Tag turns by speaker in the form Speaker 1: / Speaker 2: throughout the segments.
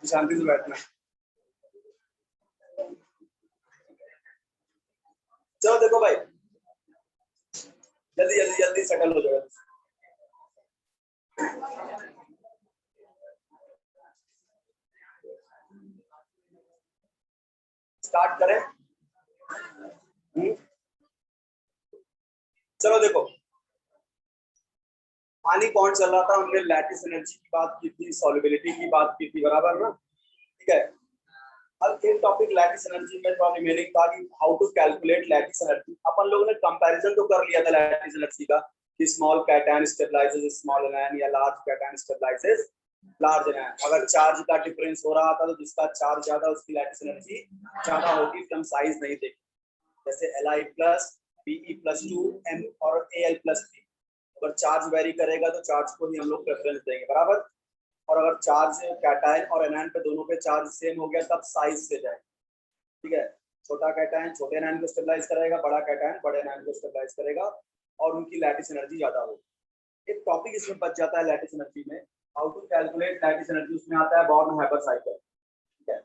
Speaker 1: शांति से बैठना। चलो देखो भाई, जल्दी जल्दी जल्दी सेटल हो जाएगा। स्टार्ट करें। चलो देखो, पानी कौन चल रहा था, हमने लैटिस एनर्जी की बात की थी, सॉल्युबिलिटी की बात की थी, बराबर ना? ठीक है। अब एक टॉपिक लैटिस एनर्जी में थोड़ा रिमेनिंग था कि how to calculate lattice energy. अपन लोगों ने कंपैरिजन तो कर लिया था लैटिस एनर्जी का कि small cation stabilises small anion या large cation stabilises large anion. अगर चार्ज का डिफरेंस हो रहा था तो जिसका चार्ज ज्यादा उसकी लैटिस एनर्जी ज्यादा होगी, हम साइज नहीं देखी। जैसे Li plus Be plus 2 M और Al प्लस 3। अगर चार्ज वेरी करेगा तो चार्ज को ही हम लोग प्रेफरेंस देंगे, बराबर। और अगर चार्ज कैटायन और एनायन पे दोनों पे चार्ज सेम हो गया तब साइज से जाए। ठीक है, छोटा कैटायन छोटे एनायन को स्टेबलाइज करेगा, बड़ा कैटायन बड़े एनायन को स्टेबलाइज करेगा और उनकी लैटिस एनर्जी ज्यादा होगी। एक टॉपिक इसमें बच जाता है लैटिस एनर्जी में, how to calculate lattice energy. उसमें आता है बॉर्न-हाइपर साइकिल। ठीक है,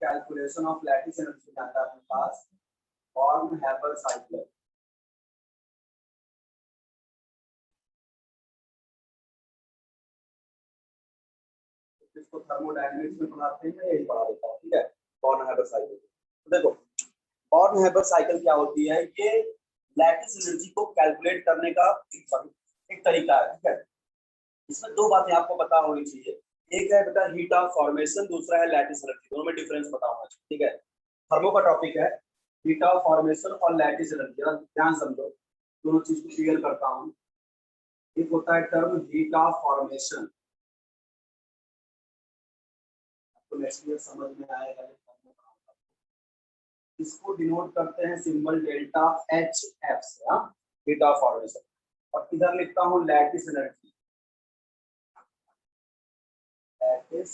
Speaker 1: कैलकुलेशन ऑफ लैटिस एनर्जी में आता है अपने पास बॉर्न-हाइपर साइकिल। इसको थर्मोडायनामिक्स में पढ़ाते हैं, यही पढ़ा देता हूँ। ठीक है, बॉर्न-हाइपर साइकिल। तो देखो, बॉर्न-हाइपर साइकिल क्या होती है? ये लैटिस एनर्जी को कैलकुलेट करने का एक तरीका है। ठीक है, इसमें दो बातें आपको पता होनी चाहिए। एक है बेटा हीट ऑफ फॉर्मेशन, दूसरा है लैटिस एनर्जी। दोनों में डिफरेंस पता होना चाहिए। ठीक है, थर्मो का टॉपिक है, हीट ऑफ फॉर्मेशन और लैटिस एनर्जी। ध्यान समझो, दोनों चीज को क्लियर करता हूँ। एक होता है टर्म हीट ऑफ फॉर्मेशन, तो नेक्स्ट ईयर समझ में आएगा। इसको डिनोट करते हैं सिंबल डेल्टा एच एफ से, हीट ऑफ फॉर्मेशन। और इधर लिखता हूँ लैटिस एनर्जी, लैटिस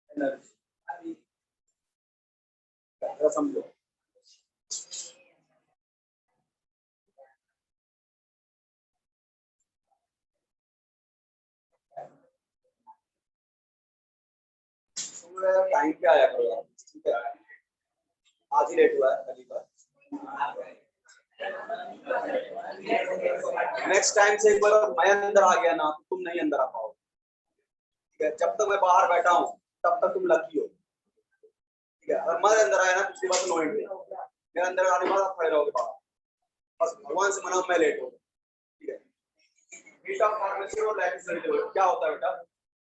Speaker 1: एनर्जी। समझो, टाइम पे आया करो यार। ठीक है, आज ही लेट हुआ है पहली बार। नेक्स्ट टाइम से एक बार मैं अंदर आ गया ना, तुम नहीं अंदर आ पाओ। ठीक है, जब तक मैं बाहर बैठा हूँ तब तक तुम लकी हो। ठीक है, अगर मैं अंदर आया ना पिछली बार तो नो एंट्री, मेरे अंदर आने के बाद आप खड़े रहोगे बाहर। बस भगवान से मनाओ मैं लेट हो। ठीक है, हीट ऑफ फॉर्मेशन और लैटिस एनर्जी क्या होता है बेटा?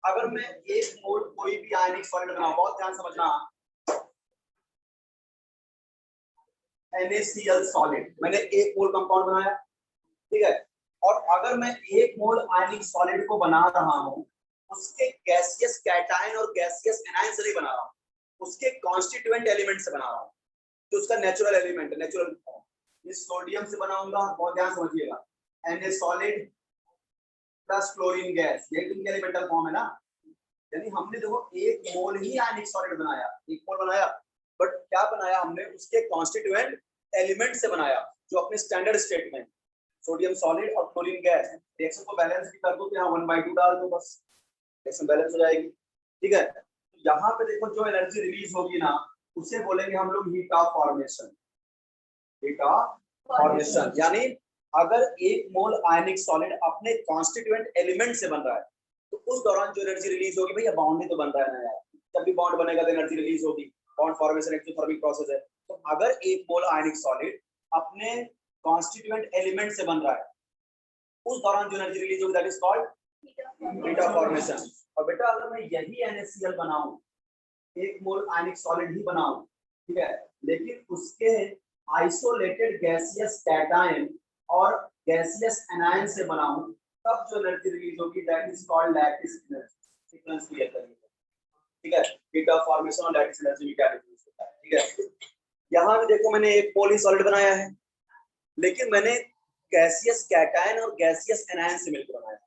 Speaker 1: अगर मैं एक मोल कोई भी आयनिक सॉलिड बनाऊं, बहुत ध्यान समझना, NaCl सॉलिड, मैंने एक मोल कंपाउंड बनाया। ठीक है, और अगर मैं एक मोल आयनिक सॉलिड को बना रहा हूं, उसके गैसियस कैटायन और गैसियस एनायन से नहीं बना रहा हूं, उसके कॉन्स्टिट्यूएंट एलिमेंट से बना रहा हूं, जो उसका नेचुरल एलिमेंट है, नेचुरल फॉर्म। इस सोडियम से बनाऊंगा, बहुत ध्यान समझिएगा, Na solid plus chlorine gas, ये इनके एलिमेंटल फॉर्म है ना। यानी हमने देखो एक मोल ही आयनिक सॉलिड बनाया, एक मोल बनाया, बट क्या बनाया हमने? उसके कॉन्स्टिट्यूएंट एलिमेंट से बनाया, जो अपने स्टैंडर्ड स्टेट में सोडियम सॉलिड और क्लोरीन गैस। रिएक्शन को बैलेंस भी कर दो तो यहाँ 1/2 डाल दो, बस रिएक्शन बैलेंस हो जाएगी। ठीक है, तो यहाँ पे देखो जो एनर्जी रिलीज होगी ना, उसे बोलेंगे हम लोग heat of formation. Heat of formation यानी अगर एक मोल आयनिक सॉलिड अपने कॉन्स्टिट्यूएंट एलिमेंट से बन रहा है तो उस दौरान जो एनर्जी रिलीज होगी, भैया बॉन्ड ही तो बन रहा है ना यार, जब भी बॉन्ड बनेगा तो एनर्जी रिलीज होगी। बॉन्ड फॉर्मेशन एक्सोथर्मिक प्रोसेस है। तो अगर एक मोल आयनिक सॉलिड अपने कॉन्स्टिट्यूएंट एलिमेंट से बन रहा है, उस दौरान जो एनर्जी रिलीज होगी that is called heat of formation. और बेटा अगर मैं यही NaCl बनाऊं, एक मोल आयनिक सॉलिड ही बनाऊं, ठीक है, लेकिन उसके आइसोलेटेड गैसियस कैटायन और गैसियस एनायन से बनाऊं, तब जो एनर्जी रिलीज होगी that is called lattice energy. Difference clear करिए। ठीक है, हीट ऑफ फॉर्मेशन और लैटिस एनर्जी में क्या डिफरेंस होता है? ठीक है, यहाँ भी देखो मैंने एक मोल ही सॉलिड बनाया है, लेकिन मैंने गैसियस कैटायन और गैसियस एनायन से मिलकर बनाया।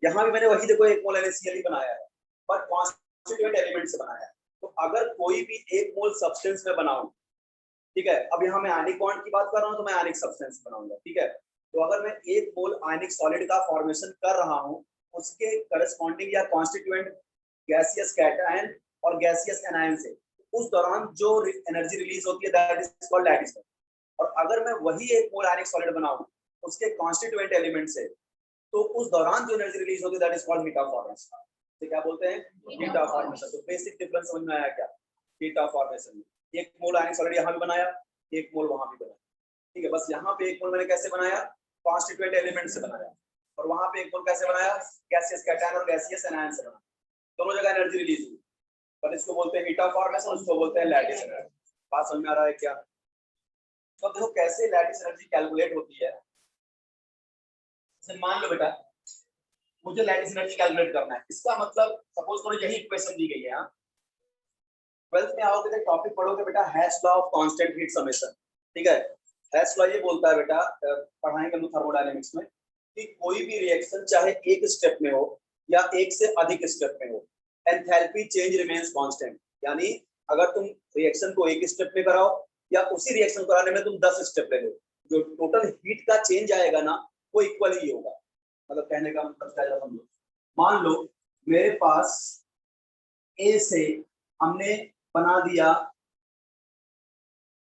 Speaker 1: यहाँ भी मैंने वही देखो एक मोल NaCl ही बनाया है, बट कॉन्स्टिट्यूएंट एलिमेंट से बनाया है। तो अगर कोई भी 1 मोल सब्सटेंस में बनाऊं, ठीक है, अब यहाँ मैं आयनिक बॉन्ड की बात कर रहा हूँ तो मैं आयनिक सब्सटेंस बनाऊंगा, ठीक है। तो अगर मैं 1 मोल आयनिक सॉलिड का फॉर्मेशन कर रहा हूँ, उसके करस्पॉन्डिंग या कॉन्स्टिट्यूएंट गैसियस कैटायन और गैसियस एनायन से उस दौरान जो एनर्जी रिलीज होती है दैट इज कॉल्ड लैटिस। और अगर मैं वही 1 मोल आयनिक सॉलिड बनाऊं उसके कॉन्स्टिट्यूएंट एलिमेंट से, तो उस दौरान जो एनर्जी रिलीज होती है that is called heat of formation. तो क्या बोलते हैं? Heat of formation. तो बेसिक डिफरेंस समझ में आया क्या? हीट ऑफ फॉर्मेशन में 1 मोल आयनिक सॉलिड यहाँ भी बनाया, 1 मोल वहां भी बनाया, ठीक है। बस यहाँ पे 1 मोल मैंने कैसे बनाया? कॉन्स्टिट्यूएंट एलिमेंट से बनाया, और वहां पे 1 मोल कैसे बनाया? गैसियस कैटायन और गैसियस एनायन से बनाया। दोनों जगह एनर्जी रिलीज हुई, पर इसको बोलते हैं हीट ऑफ फॉर्मेशन, उसको बोलते हैं लैटिस एनर्जी। बात समझ में आ रहा है क्या? तो देखो कैसे लैटिस एनर्जी कैलकुलेट होती है। मान लो बेटा मुझे लैटिस एनर्जी कैलकुलेट करना है, इसका मतलब सपोज करो यही इक्वेशन दी गई है। 12th में आओगे तो टॉपिक पढ़ोगे बेटा hash law of constant heat summation, ठीक है। हैश लॉ ये बोलता है बेटा, पढ़ाएंगे हम थर्मोडायनेमिक्स में, कि कोई भी रिएक्शन चाहे एक स्टेप में हो या एक से अधिक स्टेप में हो, एंथैल्पी चेंज रिमेन्स कांस्टेंट। यानी अगर तुम रिएक्शन को एक स्टेप में कराओ या उसी रिएक्शन को कराने में तुम 10 स्टेप ले लो, जो टोटल हीट का चेंज आएगा ना वो इक्वल ही होगा। मतलब कहने का मतलब क्या है, समझो। मान लो मेरे पास ए से हमने बना दिया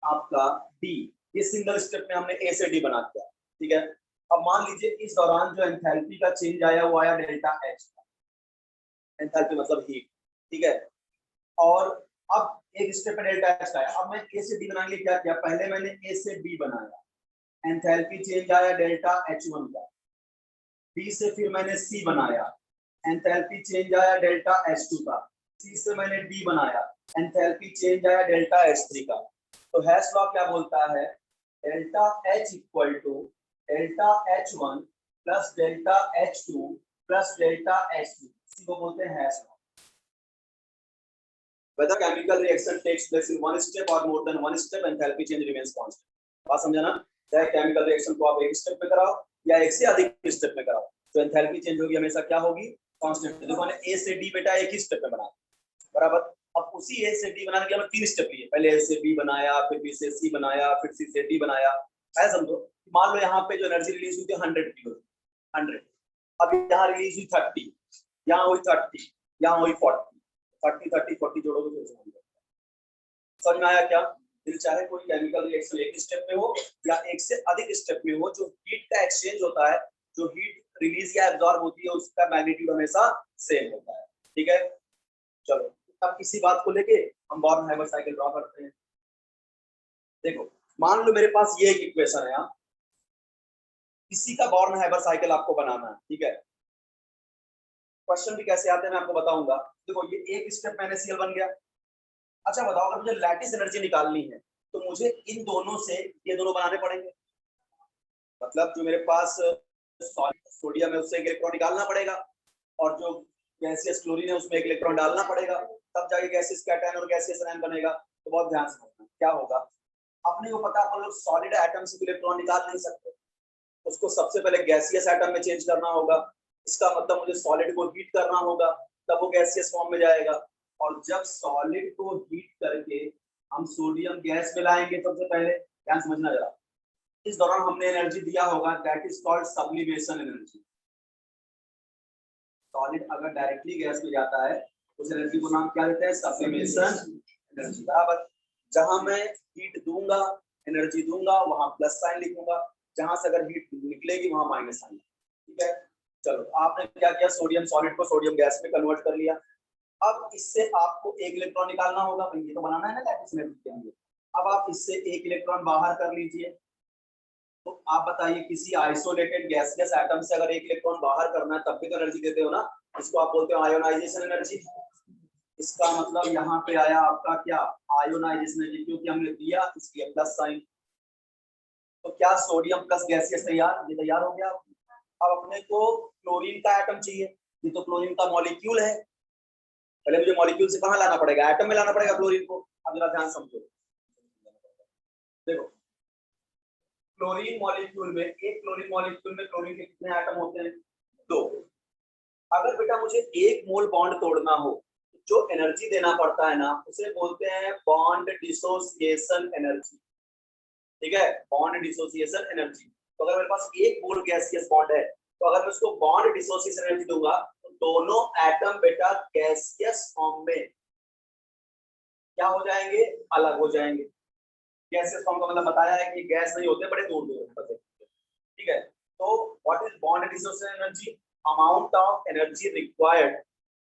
Speaker 1: आपका डी, ये सिंगल स्टेप में हमने ए से डी बना दिया, ठीक है। अब मान लीजिए इस दौरान जो एंथैल्पी का चेंज आया वो आया डेल्टा एच, एंथैल्पी मतलब हीट, ठीक है। और अब एक स्टेप में डेल्टा एच आया, अब मैं ए से डी बनाने के लिए क्या किया? पहले मैंने ए से बी बनाया, एंथैल्पी चेंज आया डेल्टा एच1 का। बी से फिर मैंने सी बनाया, एंथैल्पी चेंज आया डेल्टा एच2 का। सी से मैंने डी बनाया, एंथैल्पी चेंज आया डेल्टा एच3 का। तो हैश लॉ क्या बोलता है? Delta H equal to delta H one plus delta H two plus delta एच3, इसी को बोलते हैं Hess law. Whether chemical reaction takes place in one step or more than one step, enthalpy change remains constant. बात समझा ना? चाहे केमिकल रिएक्शन को आप एक स्टेप में कराओ या एक से अधिक स्टेप में कराओ, तो एंथैल्पी चेंज होगी हमेशा क्या होगी? कांस्टेंट। देखो मैंने ए से डी बेटा एक ही स्टेप में बनाया, बराबर। अब उसी ए से डी बनाने के लिए हमें 3 स्टेप लिए, पहले ए से बी बनाया, फिर बी से सी बनाया, फिर सी से डी बनाया। ऐसा समझो, मान लो यहाँ पे जो एनर्जी रिलीज हुई थी 100 किलो, 100। अब यहाँ रिलीज हुई 30, यहाँ हुई 30, यहाँ हुई 40, 30 30 40 जोड़ोगे तो समझ में आया क्या? फिर चाहे कोई केमिकल रिएक्शन एक स्टेप में हो या एक से अधिक स्टेप में हो, जो हीट का एक्सचेंज होता है, जो हीट रिलीज या एब्जॉर्ब होती है, उसका मैग्नीट्यूड हमेशा सेम होता है, ठीक है। चलो अब इसी बात को लेके हम बॉर्न-हाइमर साइकिल ड्रॉ करते हैं। देखो मान लो मेरे पास ये एक इक्वेशन है, यहाँ इसी का बॉर्न-हाइमर साइकिल आपको बनाना है, ठीक है। क्वेश्चन भी कैसे आते हैं मैं आपको बताऊंगा। देखो ये एक स्टेप मैंने सीएल बन गया। अच्छा बताओ, अगर मुझे लैटिस एनर्जी निकालनी है तो मुझे इन दोनों से ये दोनों बनाने पड़ेंगे। मतलब जो मेरे पास सोडियम है उससे एक इलेक्ट्रॉन निकालना पड़ेगा, और जो गैसियस क्लोरीन है उसमें एक इलेक्ट्रॉन डालना पड़ेगा, तब जाके गैसियस कैटायन और गैसियस एनायन बनेगा। तो बहुत ध्यान से समझना क्या होगा। अपने को पता, अपन लोग सॉलिड एटम से इलेक्ट्रॉन निकाल नहीं सकते, उसको सबसे पहले गैसियस एटम में चेंज करना होगा। इसका मतलब मुझे सॉलिड को हीट करना होगा, तब वो गैसियस फॉर्म में जाएगा। और जब सॉलिड को हीट करके हम सोडियम गैस में लाएंगे, सबसे पहले ध्यान समझना जरा, इस दौरान हमने एनर्जी दिया होगा, that is called sublimation energy. Solid अगर डायरेक्टली गैस में जाता है उस एनर्जी को नाम क्या देते हैं? सब्लिमेशन एनर्जी, बराबर। जहां मैं हीट दूंगा, एनर्जी दूंगा, वहां प्लस साइन लिखूंगा, जहां से अगर हीट निकलेगी वहां माइनस साइन, ठीक है। चलो आपने क्या किया, सोडियम सॉलिड को सोडियम गैस में कन्वर्ट कर लिया। अब इससे आपको एक इलेक्ट्रॉन निकालना होगा, भाई ये तो बनाना है ना लैटिस एनर्जी के लिए। अब आप इससे एक इलेक्ट्रॉन बाहर कर लीजिए। तो आप बताइए किसी आइसोलेटेड गैसियस एटम से अगर एक इलेक्ट्रॉन बाहर करना है तब भी तो एनर्जी देते हो ना, इसको आप बोलते हो आयोनाइजेशन एनर्जी। इसका मतलब यहाँ पे आया आपका क्या? आयोनाइजेशन एनर्जी, क्योंकि हमने दिया इसलिए प्लस साइन। तो क्या सोडियम प्लस गैसियस तैयार? ये तैयार हो गया। अब अपने को क्लोरीन का एटम चाहिए, ये तो क्लोरीन का मॉलिक्यूल है। पहले मुझे मॉलिक्यूल से कहाँ लाना पड़ेगा? एटम में लाना पड़ेगा क्लोरीन को। अब जरा ध्यान समझो, देखो क्लोरीन मॉलिक्यूल में, एक क्लोरीन मॉलिक्यूल में क्लोरीन के कितने एटम होते हैं? 2। अगर बेटा मुझे 1 मोल बॉन्ड तोड़ना हो, जो एनर्जी देना पड़ता है ना, उसे बोलते हैं बॉन्ड डिसोसिएशन एनर्जी। ठीक है, बॉन्ड डिसोसिएशन एनर्जी। तो अगर मेरे पास 1 मोल गैसियस बॉन्ड है, तो अगर मैं उसको बॉन्ड डिसोसिएशन एनर्जी दूंगा, तो दोनों एटम बेटा गैसियस फॉर्म में क्या हो जाएंगे, अलग हो जाएंगे। गैसियस फॉर्म का मतलब बताया है कि गैस नहीं होते, बड़े दूर दूर होते। ठीक है, तो what is bond dissociation energy? Amount of energy required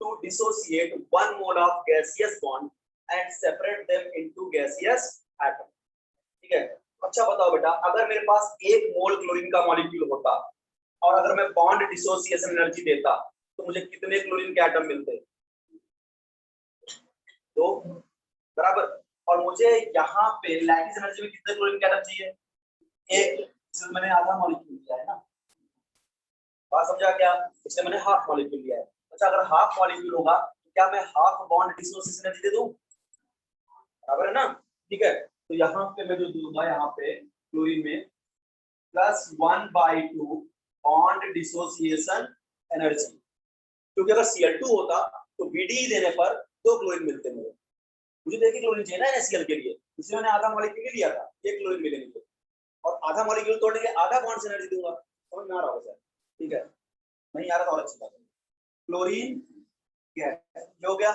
Speaker 1: to dissociate 1 mole of gaseous bond and separate them into gaseous atom. ठीक है, अच्छा बताओ बेटा, अगर मेरे पास 1 मोल क्लोरीन का मॉलिक्यूल होता और अगर मैं बॉन्ड डिसोसिएशन एनर्जी देता, तो मुझे कितने क्लोरीन के एटम मिलते? 2 बराबर। और मुझे यहाँ पे लैटिस एनर्जी में कितने क्लोरीन के एटम चाहिए? 1। इसमें मैंने आधा मॉलिक्यूल लिया है ना, बात समझा क्या? इसमें मैंने हाफ मॉलिक्यूल लिया है। अच्छा, अगर हाफ मॉलिक्यूल होगा तो क्या मैं हाफ बॉन्ड डिसोसिएशन एनर्जी दे दूं? बराबर है ना? ठीक है, तो यहाँ पे मैं जो दूंगा, यहाँ पे क्लोरीन में +1/2 बॉन्ड डिसोसिएशन एनर्जी, क्योंकि अगर Cl2 होता तो Bd देने पर 2 क्लोरीन मिलते मुझे देखिए क्लोरीन चाहिए ना NaCl के लिए, इसलिए मैंने आधा मॉलिक्यूल लिया था, 1 क्लोरीन मिलेंगे और आधा मॉलिक्यूल तोड़ने के आधा बॉन्ड से एनर्जी दूंगा। समझ में आ रहा होगा सर? ठीक है, नहीं आ रहा तो और अच्छी बात है। क्लोरीन गैस हो गया।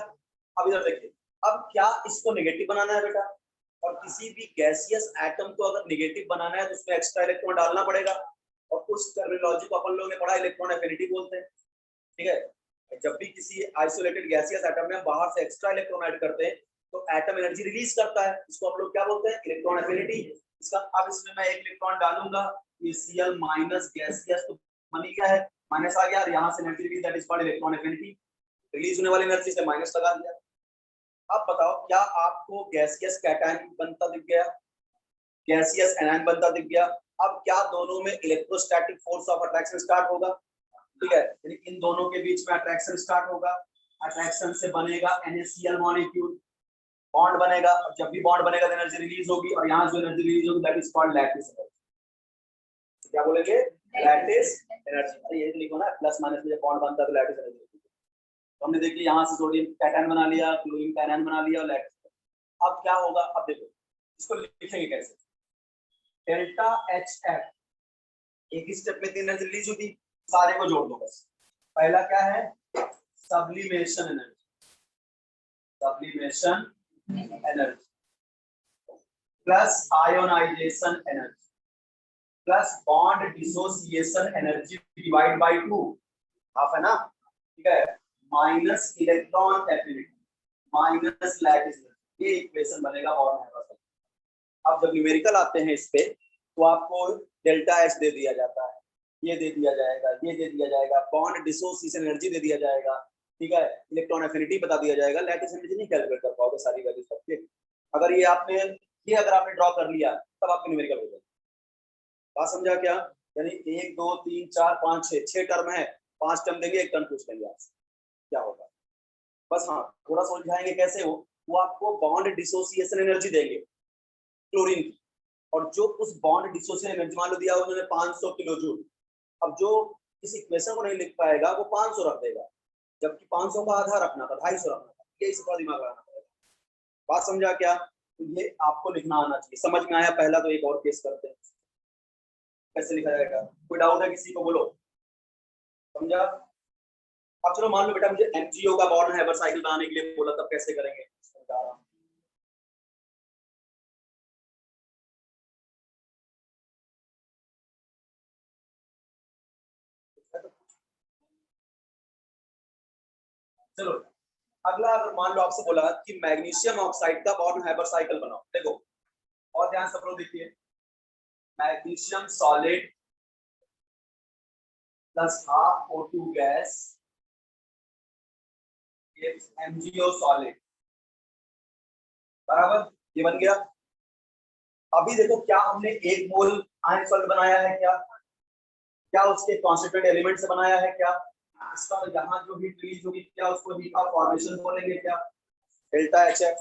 Speaker 1: अब इधर देखिए, अब क्या इसको नेगेटिव बनाना है बेटा? और किसी भी गैसियस एटम को अगर नेगेटिव बनाना है तो उसमें एक्स्ट्रा इलेक्ट्रॉन डालना पड़ेगा, और उस टर्मिनोलॉजी को अपन लोगों ने पढ़ा, इलेक्ट्रॉन एफिनिटी बोलते हैं। ठीक है, जब भी किसी आइसोलेटेड गैसियस एटम में बाहर से एक्स्ट्रा इलेक्ट्रॉन ऐड करते हैं तो एटम एनर्जी रिलीज करता है, इसको हम लोग क्या बोलते हैं? Electron affinity. इसका अब इसमें मैं 1 इलेक्ट्रॉन डालूंगा, ये Cl माइनस गैसियस तो बन गया है, माइनस आ गया, और यहाँ से energy release, that is called electron affinity. Release होने वाली एनर्जी से माइनस लगा दिया। अब बताओ, क्या आपको गैसियस कैटायन बनता दिख गया, गैसियस एनायन बनता दिख गया? अब क्या दोनों में electrostatic force of attraction start होगा? ठीक है, यानी इन दोनों के बीच में अट्रैक्शन स्टार्ट होगा। अट्रैक्शन से बनेगा NaCl मॉलिक्यूल, बॉन्ड बनेगा, और जब भी बॉन्ड बनेगा तो एनर्जी रिलीज होगी, और यहाँ जो एनर्जी रिलीज होगी that is called lattice energy. क्या बोलेंगे? Lattice energy. अरे ये लिखो ना, प्लस माइनस में जब बॉन्ड बनता है तो लैटिस एनर्जी। तो हमने देखिए यहाँ से सोडियम कैटायन बना लिया, क्लोरीन कैटायन बना लिया, और लैटिस। अब क्या होगा? अब देखो इसको लिखेंगे कैसे? डेल्टा HF, एक स्टेप में 3 एनर्जी रिलीज हुई थी, सारे को जोड़ दो बस। पहला क्या है? Sublimation energy, sublimation energy plus ionization energy plus bond dissociation energy divide by 2, half है ना? ठीक है, minus electron affinity minus lattice, ये इक्वेशन बनेगा। और अब जब न्यूमेरिकल आते हैं इस पे, तो आपको डेल्टा H दे दिया जाता है, ये दे दिया जाएगा, ये दे दिया जाएगा, बॉन्ड डिसोसिएशन एनर्जी दे दिया जाएगा, ठीक है, इलेक्ट्रॉन एफिनिटी बता दिया जाएगा। लैटिस एनर्जी नहीं कैलकुलेट कर पाओगे सारी वैल्यूज सबके। अगर ये अगर आपने ड्रॉ कर लिया तब आपको न्यूमेरिकल हो जाएगा। बात समझा क्या? यानी 1 2 3 4 5 6 टर्म है, 5 टर्म देंगे, 1 टर्म पूछ लेंगे आपसे क्या होगा। बस हाँ, थोड़ा समझाएंगे कैसे वो आपको बॉन्ड डिसोसिएशन एनर्जी देंगे क्लोरीन की, और जो उस बॉन्ड डिसोसिएशन एनर्जी मान लो दिया उन्होंने 500 किलो जूल, अब जो इस इक्वेशन को नहीं लिख पाएगा वो 500 रख देगा, जबकि 500 का आधा रखना था, 250 रखना था। ये इस पर दिमाग लगाना पड़ेगा। बात समझा क्या? तो ये आपको लिखना आना चाहिए। समझ में आया? पहला तो एक और केस करते हैं, कैसे लिखा जाएगा? कोई डाउट है किसी को? बोलो, समझा? अब चलो मान लो बेटा मुझे MgO का बॉन्ड हैबर साइकिल बनाने के लिए बोला, तब कैसे करेंगे? चलो अगला, अगर मान लो आपसे बोला कि मैग्नीशियम ऑक्साइड का बॉन्ड हैबर साइकिल बनाओ, देखो और ध्यान से लोग देखिए, magnesium solid plus half O2 gas gives MgO solid, बराबर, ये बन गया। अभी देखो, क्या हमने 1 मोल आयन सॉल्ट बनाया है? क्या उसके कॉन्स्टिट्यूएंट एलिमेंट से बनाया है? क्या इसका यहाँ जो हीट रिलीज होगी, क्या उसको हीट ऑफ फॉर्मेशन बोलेंगे? क्या डेल्टा HF।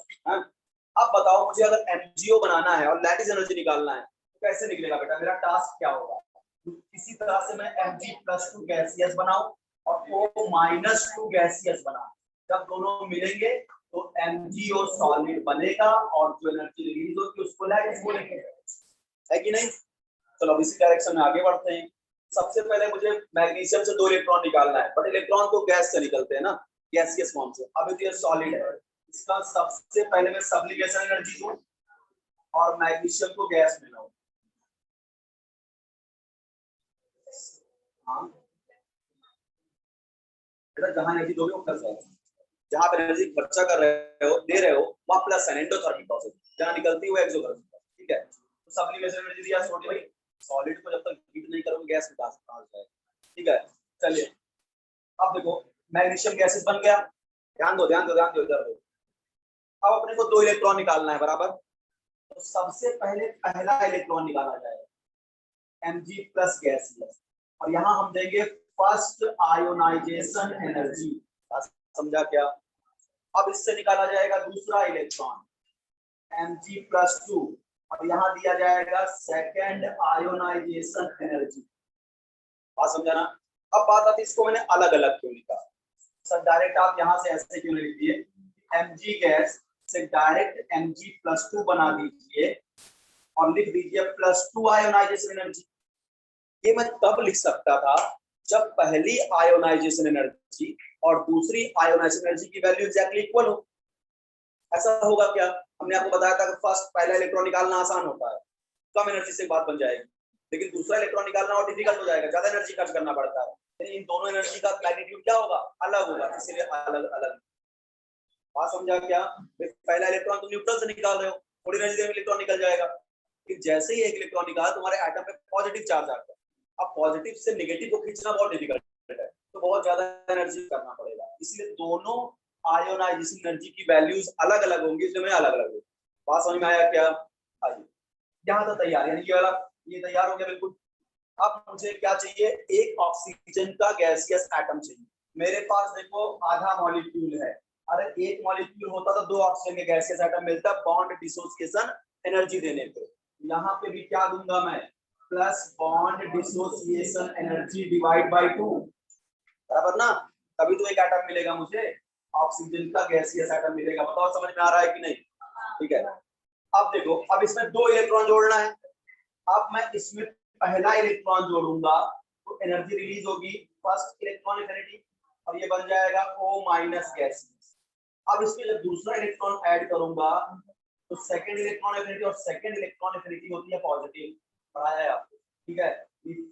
Speaker 1: अब बताओ, मुझे अगर MgO बनाना है और लैटिस एनर्जी निकालना है तो कैसे निकलेगा बेटा? मेरा टास्क क्या होगा? किसी तरह से मैं Mg+2 गैसियस बनाऊं और O-2 गैसियस बना। जब दोनों मिलेंगे तो Mg और सॉलिड बनेगा और जो एनर्जी रिलीज होती है उसको लैटिस बोलेंगे, है कि नहीं। चलो अब इसी डायरेक्शन में आगे बढ़ते हैं। सबसे पहले मुझे मैग्नीशियम से 2 इलेक्ट्रॉन निकालना है, बट इलेक्ट्रॉन तो गैस से निकलते हैं ना, गैसियस फॉर्म से। अभी तो ये सॉलिड है, इसका सबसे पहले मैं सब्लिमेशन एनर्जी दूं और मैग्नीशियम को गैस में लाऊं। हाँ बेटा, जहां एनर्जी दोगे वो प्लस है, जहां पर एनर्जी खर्चा कर रहे हो, दे रहे हो, वहां प्लस है, एंडोथर्मिक प्रोसेस। जहां निकलती है वो एक्सोथर्मिक, ठीक है। तो सब्लिमेशन एनर्जी दिया छोटी भाई, सॉलिड को जब तक हीट नहीं करोगे गैस में ट्रांसफर हो जाएगा, ठीक है। चलिए अब देखो मैग्नीशियम गैसेस बन गया, ध्यान दो ध्यान दो ध्यान दो, इधर दो। अब अपने को 2 इलेक्ट्रॉन निकालना है बराबर, तो सबसे पहले पहला इलेक्ट्रॉन निकाला जाएगा Mg प्लस गैसियस, और यहाँ हम देंगे फर्स्ट आयोनाइजेशन एनर्जी। समझा क्या। अब इससे निकाला जाएगा दूसरा इलेक्ट्रॉन Mg+2 और यहाँ दिया जाएगा सेकेंड आयोनाइजेशन एनर्जी। बात समझा ना। अब बात आती है इसको मैंने अलग अलग क्यों लिखा। सर डायरेक्ट आप यहाँ से ऐसे क्यों नहीं लिख दिए, Mg गैस से डायरेक्ट Mg+2 बना दीजिए और लिख दीजिए +2 आयोनाइजेशन एनर्जी। ये मैं तब लिख सकता था जब पहली आयोनाइजेशन एनर्जी और दूसरी आयोनाइजेशन एनर्जी की वैल्यू एग्जैक्टली इक्वल हो। ऐसा होगा क्या, हमने आपको बताया था कि फर्स्ट पहला इलेक्ट्रॉन निकालना आसान होता है, कम एनर्जी से बात बन जाएगी, लेकिन दूसरा इलेक्ट्रॉन निकालना और डिफिकल्ट हो जाएगा, ज्यादा एनर्जी खर्च करना पड़ता है। इन दोनों एनर्जी का मैग्नीट्यूड क्या होगा, अलग होगा, इसलिए अलग अलग। बात समझा क्या। पहला इलेक्ट्रॉन तुम न्यूट्रल से निकाल रहे हो, थोड़ी एनर्जी में इलेक्ट्रॉन निकल जाएगा, कि जैसे ही एक इलेक्ट्रॉन निकाला तुम्हारे एटम पे पॉजिटिव चार्ज आता है। अब पॉजिटिव से नेगेटिव को खींचना बहुत डिफिकल्ट है, तो बहुत ज्यादा एनर्जी करना पड़ेगा, इसलिए दोनों आयोनाइजेशन एनर्जी की वैल्यूज अलग अलग होंगी, इसलिए मैं अलग अलग। बात समझ में आया क्या। आइए यहाँ तो तैयार, यानी ये वाला ये तैयार हो गया बिल्कुल। अब मुझे क्या चाहिए, एक ऑक्सीजन का गैसियस एटम चाहिए। मेरे पास देखो आधा मॉलिक्यूल है, अरे एक मॉलिक्यूल होता तो 2 ऑक्सीजन के गैसियस एटम मिलता बॉन्ड डिसोसिएशन एनर्जी देने पे। यहाँ पे भी क्या दूंगा मैं, plus bond dissociation energy divide by 2, बराबर ना। तभी तो एक एटम मिलेगा मुझे, ऑक्सीजन का गैसियस एटम मिलेगा। बताओ समझ में आ रहा है कि नहीं, ठीक है। अब देखो, अब इसमें 2 इलेक्ट्रॉन जोड़ना है। अब मैं इसमें पहला इलेक्ट्रॉन जोड़ूंगा तो एनर्जी रिलीज होगी फर्स्ट इलेक्ट्रॉन एफिनिटी, और ये बन जाएगा O- गैसियस। अब इसमें जब दूसरा इलेक्ट्रॉन ऐड करूंगा तो सेकंड इलेक्ट्रॉन एफिनिटी, और सेकंड इलेक्ट्रॉन एफिनिटी होती है पॉजिटिव, पढ़ाया है आपको, ठीक है।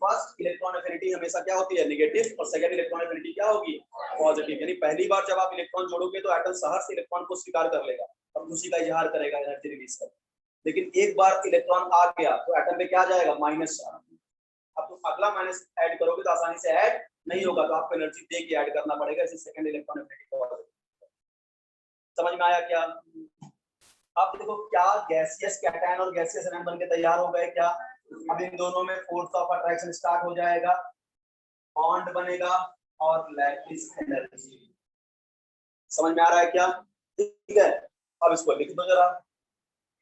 Speaker 1: फर्स्ट इलेक्ट्रॉन एफिनिटी हमेशा क्या होती है, नेगेटिव, और सेकंड इलेक्ट्रॉन एफिनिटी क्या होगी, पॉजिटिव। यानी पहली बार जब आप इलेक्ट्रॉन जोड़ोगे तो एटम सहर्ष इलेक्ट्रॉन को स्वीकार कर लेगा और खुशी का इजहार करेगा, एनर्जी रिलीज कर। लेकिन एक बार इलेक्ट्रॉन आ गया तो एटम पे क्या जाएगा, माइनस चार्ज। अब तुम अगला माइनस ऐड करोगे तो आसानी से ऐड नहीं होगा, तो आपको एनर्जी दे के ऐड करना पड़ेगा, इसे सेकंड इलेक्ट्रॉन एफिनिटी पॉजिटिव। समझ में आया क्या। अब देखो क्या गैसियस कैटायन और गैसियस एनायन बनके तैयार हो गए क्या। अब इन दोनों में फोर्स ऑफ अट्रैक्शन स्टार्ट हो जाएगा, बॉन्ड बनेगा और लैटिस एनर्जी। समझ में आ रहा है क्या, ठीक है। अब इसको लिख दो जरा,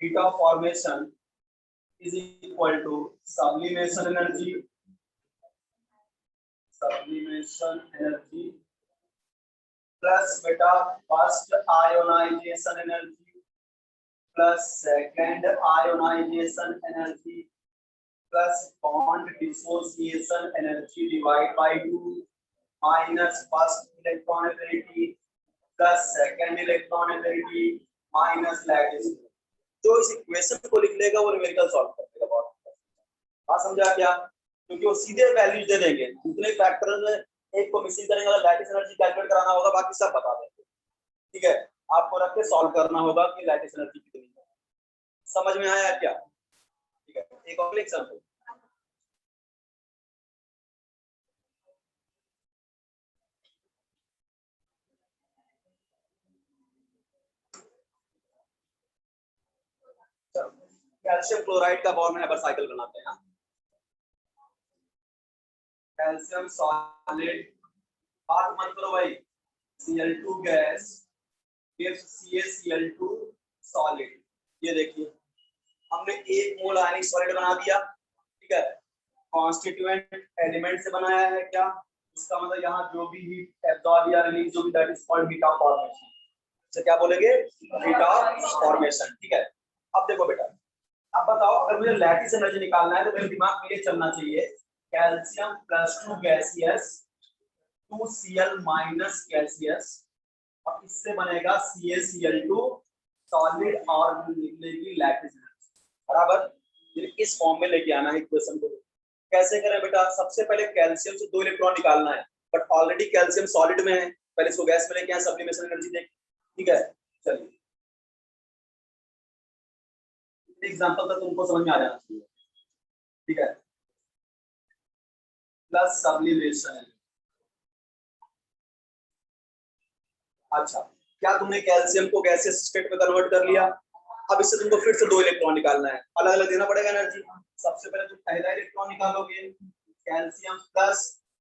Speaker 1: heat of formation is equal to sublimation energy plus beta first ionization energy plus second ionization energy plus bond dissociation energy divided by 2 minus first electron affinity plus second electron affinity minus lattice। जो इस equation को लिख लेगा वो numerical solve कर देगा। बहुत बात समझा क्या, क्योंकि वो सीधे वैल्यूज दे देंगे, दूसरे फैक्टर में एक को मिसिंग करेंगे, लैटिस एनर्जी कैलकुलेट कराना होगा, बाकी सब बता देंगे, ठीक है। आपको रख के सॉल्व करना होगा कि लैटिस एनर्जी कितनी है। समझ में आया क्या, ठीक है। एक और एग्जांपल, कैल्शियम क्लोराइड का बॉर्न एबर साइकिल बनाते हैं। कैल्शियम सॉलिड, बात मत करो भाई, Cl2 gas gives CaCl2 solid. ये देखिए हमने 1 मोल आयनिक सॉलिड बना दिया, ठीक है। कॉन्स्टिट्यूएंट एलिमेंट से बनाया है क्या, उसका मतलब यहाँ जो भी हीट एब्जॉर्ब या रिलीज होगी that is called heat of formation. तो क्या बोलेंगे? Heat of formation. ठीक है, अब देखो बेटा, अब बताओ अगर मुझे लैटिस एनर्जी निकालना है तो मेरे दिमाग में ये चलना चाहिए calcium +2 gaseous 2Cl minus gaseous, और इससे बनेगा CaCl2 सॉलिड और निकलेगी लैटिस एनर्जी। बराबर, फिर इस फॉर्म में लेके आना है इक्वेशन को। कैसे करें बेटा? सबसे पहले कैल्शियम से 2 इलेक्ट्रॉन निकालना है, बट ऑलरेडी कैल्शियम सॉलिड में है, पहले इसको गैस में लेके आए, सब्लिमेशन एनर्जी देख। ठीक है, चलिए एग्जांपल तक तुमको समझ में आ जाना चाहिए। ठीक है, प्लस सब्लिमेशन। अच्छा, क्या तुमने कैल्शियम को गैसियस स्टेट में कन्वर्ट कर लिया? अब इससे तुमको फिर से 2 इलेक्ट्रॉन निकालना है, अलग अलग देना पड़ेगा एनर्जी। सबसे पहले तुम पहला इलेक्ट्रॉन निकालोगे कैल्शियम प्लस,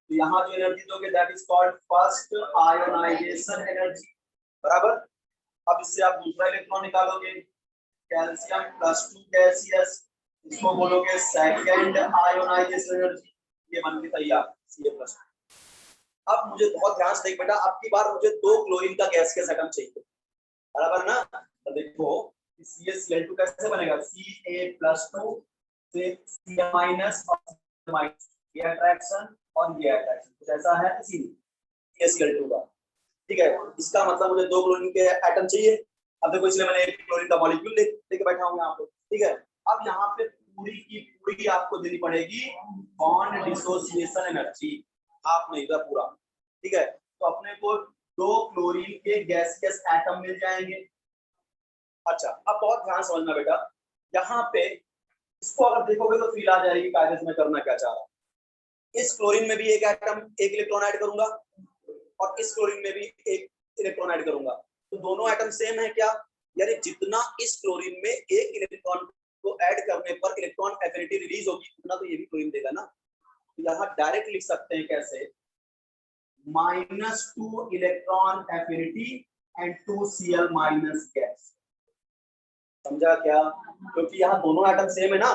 Speaker 1: तो यहाँ जो एनर्जी दोगे that is called first ionization energy. बराबर, अब इससे आप दूसरा इलेक्ट्रॉन निकालोगे कैल्शियम +2 गैसियस, इसको बोलोगे सेकंड आयोनाइजेशन एनर्जी। ये बन के तैयार Ca+। अब मुझे बहुत ध्यान से देख बेटा, अब की बार मुझे 2 क्लोरीन का गैसियस एटम चाहिए। बराबर ना? तो देखो CaCl2 कैसे बनेगा? Ca+2 से Cl- और ये अट्रैक्शन और ये अट्रैक्शन कुछ ऐसा है इसीलिए CaCl2 का। ठीक है, इसका मतलब मुझे 2 क्लोरीन के एटम चाहिए। अब देखो इसलिए मैंने 1 क्लोरीन का मॉलिक्यूल लेके बैठा हूं यहाँ पे। ठीक है, अब यहाँ पे पूरी की पूरी आपको देनी पड़ेगी बॉन्ड डिसोसिएशन एनर्जी, आप नहीं था पूरा। ठीक है, तो अपने को 2 क्लोरीन के गैसियस एटम मिल जाएंगे। अच्छा, अब बहुत ध्यान समझना बेटा, यहाँ पे इसको अगर देखोगे तो फील आ जाएगी कागज में करना क्या चाह रहा है। इस क्लोरीन में भी एक एटम, एक इलेक्ट्रॉन ऐड करूंगा, और इस क्लोरीन में भी एक इलेक्ट्रॉन ऐड करूंगा, तो दोनों एटम सेम है क्या? यानी जितना इस क्लोरीन में एक इलेक्ट्रॉन को ऐड करने पर इलेक्ट्रॉन एफिनिटी रिलीज होगी, उतना तो ये भी क्लोरीन देगा ना। तो यहाँ डायरेक्ट लिख सकते हैं कैसे? -2 electron affinity and 2Cl minus gas. समझा क्या? क्योंकि यहाँ दोनों एटम सेम है ना,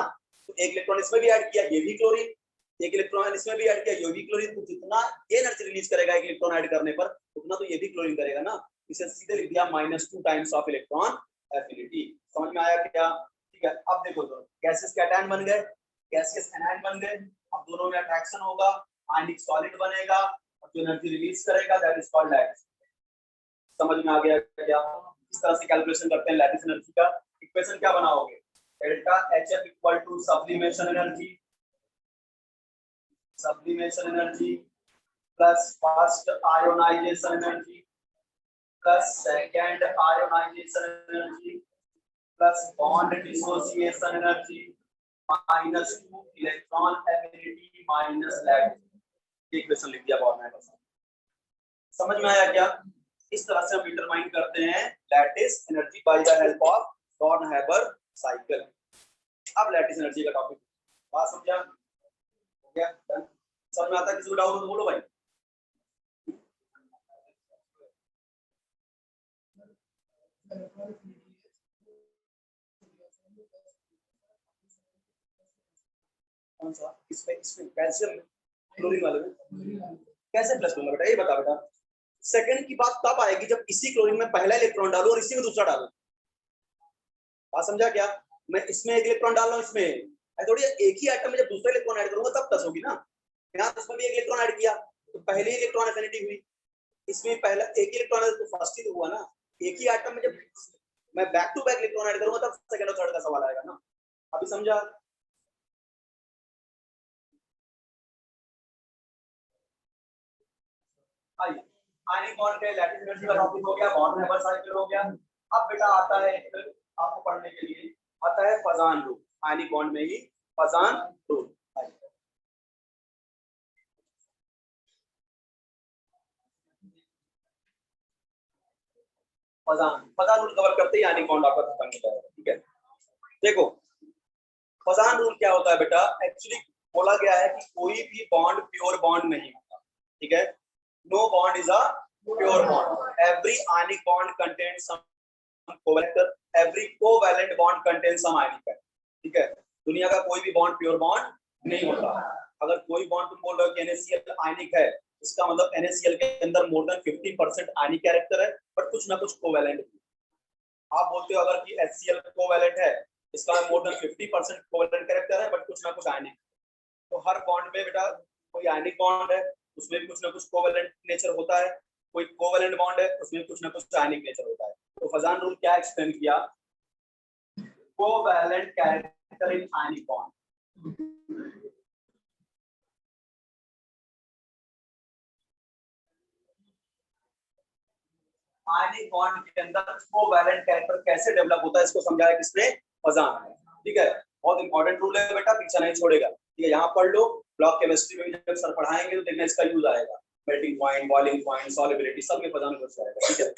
Speaker 1: तो एक इलेक्ट्रॉन इसमें भी ऐड किया, ये भी क्लोरीन, एक इलेक्ट्रॉन इसमें भी ऐड किया, ये भी क्लोरीन, तो जितना ये एनर्जी रिलीज करेगा एक इलेक्ट्रॉन ऐड करने पर, उतना तो ये भी क्लोरीन करेगा ना। इसे सीधे लिख दिया -2 टाइम्स ऑफ इलेक्ट्रॉन एफिनिटी। समझ में आया क्या? ठीक है, अब देखो तो गैसेस कैटायन बन गए, गैसेस एनायन बन गए। अब दोनों में अट्रैक्शन होगा, आयनिक सॉलिड बनेगा, और जो एनर्जी रिलीज करेगा दैट इज कॉल्ड लैटिस। समझ में आ गया क्या? इस तरह से कैलकुलेशन करते हैं लैटिस एनर्जी का। इक्वेशन क्या बनाओगे? Delta HF equal to sublimation energy, sublimation energy plus first ionization energy plus second ionization energy plus bond dissociation energy -2 electron affinity minus lattice. Equation लिख दिया बॉर्न हाइबर। समझ में आया क्या? इस तरह से हम डिटरमाइन करते हैं lattice energy by the help of born Haber cycle. अब लैटिस एनर्जी का टॉपिक बात समझा? हो गया? समझ में आता है? किसी को डाउट हो तो बोलो भाई। कौन सा? इसमें कैल्शियम क्लोरीन वाले में कैसे प्लस दूंगा बेटा? ये बता बेटा। सेकंड की बात तब आएगी जब इसी क्लोरीन में पहला इलेक्ट्रॉन डालूं और इसी में दूसरा डालूं। बात समझा क्या? मैं इसमें एक इलेक्ट्रॉन डाल रहा हूं, इसमें थोड़ी एक ही एटम में जब दूसरा इलेक्ट्रॉन ऐड करूंगा तब प्लस होगी ना। यहाँ इसमें भी एक इलेक्ट्रॉन ऐड किया तो पहले ही इलेक्ट्रॉन एफिनिटी हुई, इसमें पहला एक ही इलेक्ट्रॉन है तो फर्स्ट ही तो हुआ ना। एक ही एटम में जब मैं back to back electron add करूंगा तब सेकंड और थर्ड का सवाल आएगा ना। अभी समझा? आइए, आयनिक बॉन्ड के लैटिस एनर्जी का टॉपिक हो गया, बॉन्ड हाइबर साइकिल हो गया। अब बेटा आता है आपको पढ़ने के लिए आता है फजान रूल। आयनिक बॉन्ड में ही Fazan rule. Fazan rule cover करते ही आयनिक बॉन्ड आपका खत्म हो जाएगा। ठीक है, देखो फजान रूल क्या होता है बेटा? एक्चुअली बोला गया है कि कोई भी बॉन्ड प्योर बॉन्ड नहीं होता। ठीक है, no bond is a pure bond. Every ionic bond contains some covalent, every covalent bond contains some ionic. ठीक है, दुनिया का कोई भी बॉन्ड प्योर बॉन्ड नहीं होता। अगर कोई बॉन्ड तुम बोल रहे हो कि NaCl आयनिक है, इसका मतलब NaCl के अंदर मोर देन 50% आयनिक कैरेक्टर है, बट कुछ ना कुछ कोवैलेंट। आप बोलते हो अगर कि HCl कोवैलेंट है, इसका मोर देन 50% कोवैलेंट कैरेक्टर है, बट कुछ ना कुछ आयनिक। तो हर बॉन्ड में बेटा कोई आयनिक बॉन्ड है, उसमें भी कुछ ना कुछ कोवैलेंट नेचर होता है, कोई कोवैलेंट बॉन्ड है, उसमें कुछ ना कुछ आयनिक नेचर होता है। तो फजान रूल क्या एक्सप्लेन किया? Covalent character in ionic bond. Ionic bond के अंदर कोवैलेंट कैरेक्टर कैसे डेवलप होता है, इसको समझाया किसने? फजान। ठीक है, बहुत इंपॉर्टेंट रूल है बेटा, पीछे नहीं छोड़ेगा। ठीक है, यहाँ पढ़ लो, ब्लॉक केमिस्ट्री में जब सर पढ़ाएंगे तो देखना इसका यूज आएगा। Melting point, boiling point, solubility सब में फजान घुस जाएगा। ठीक है,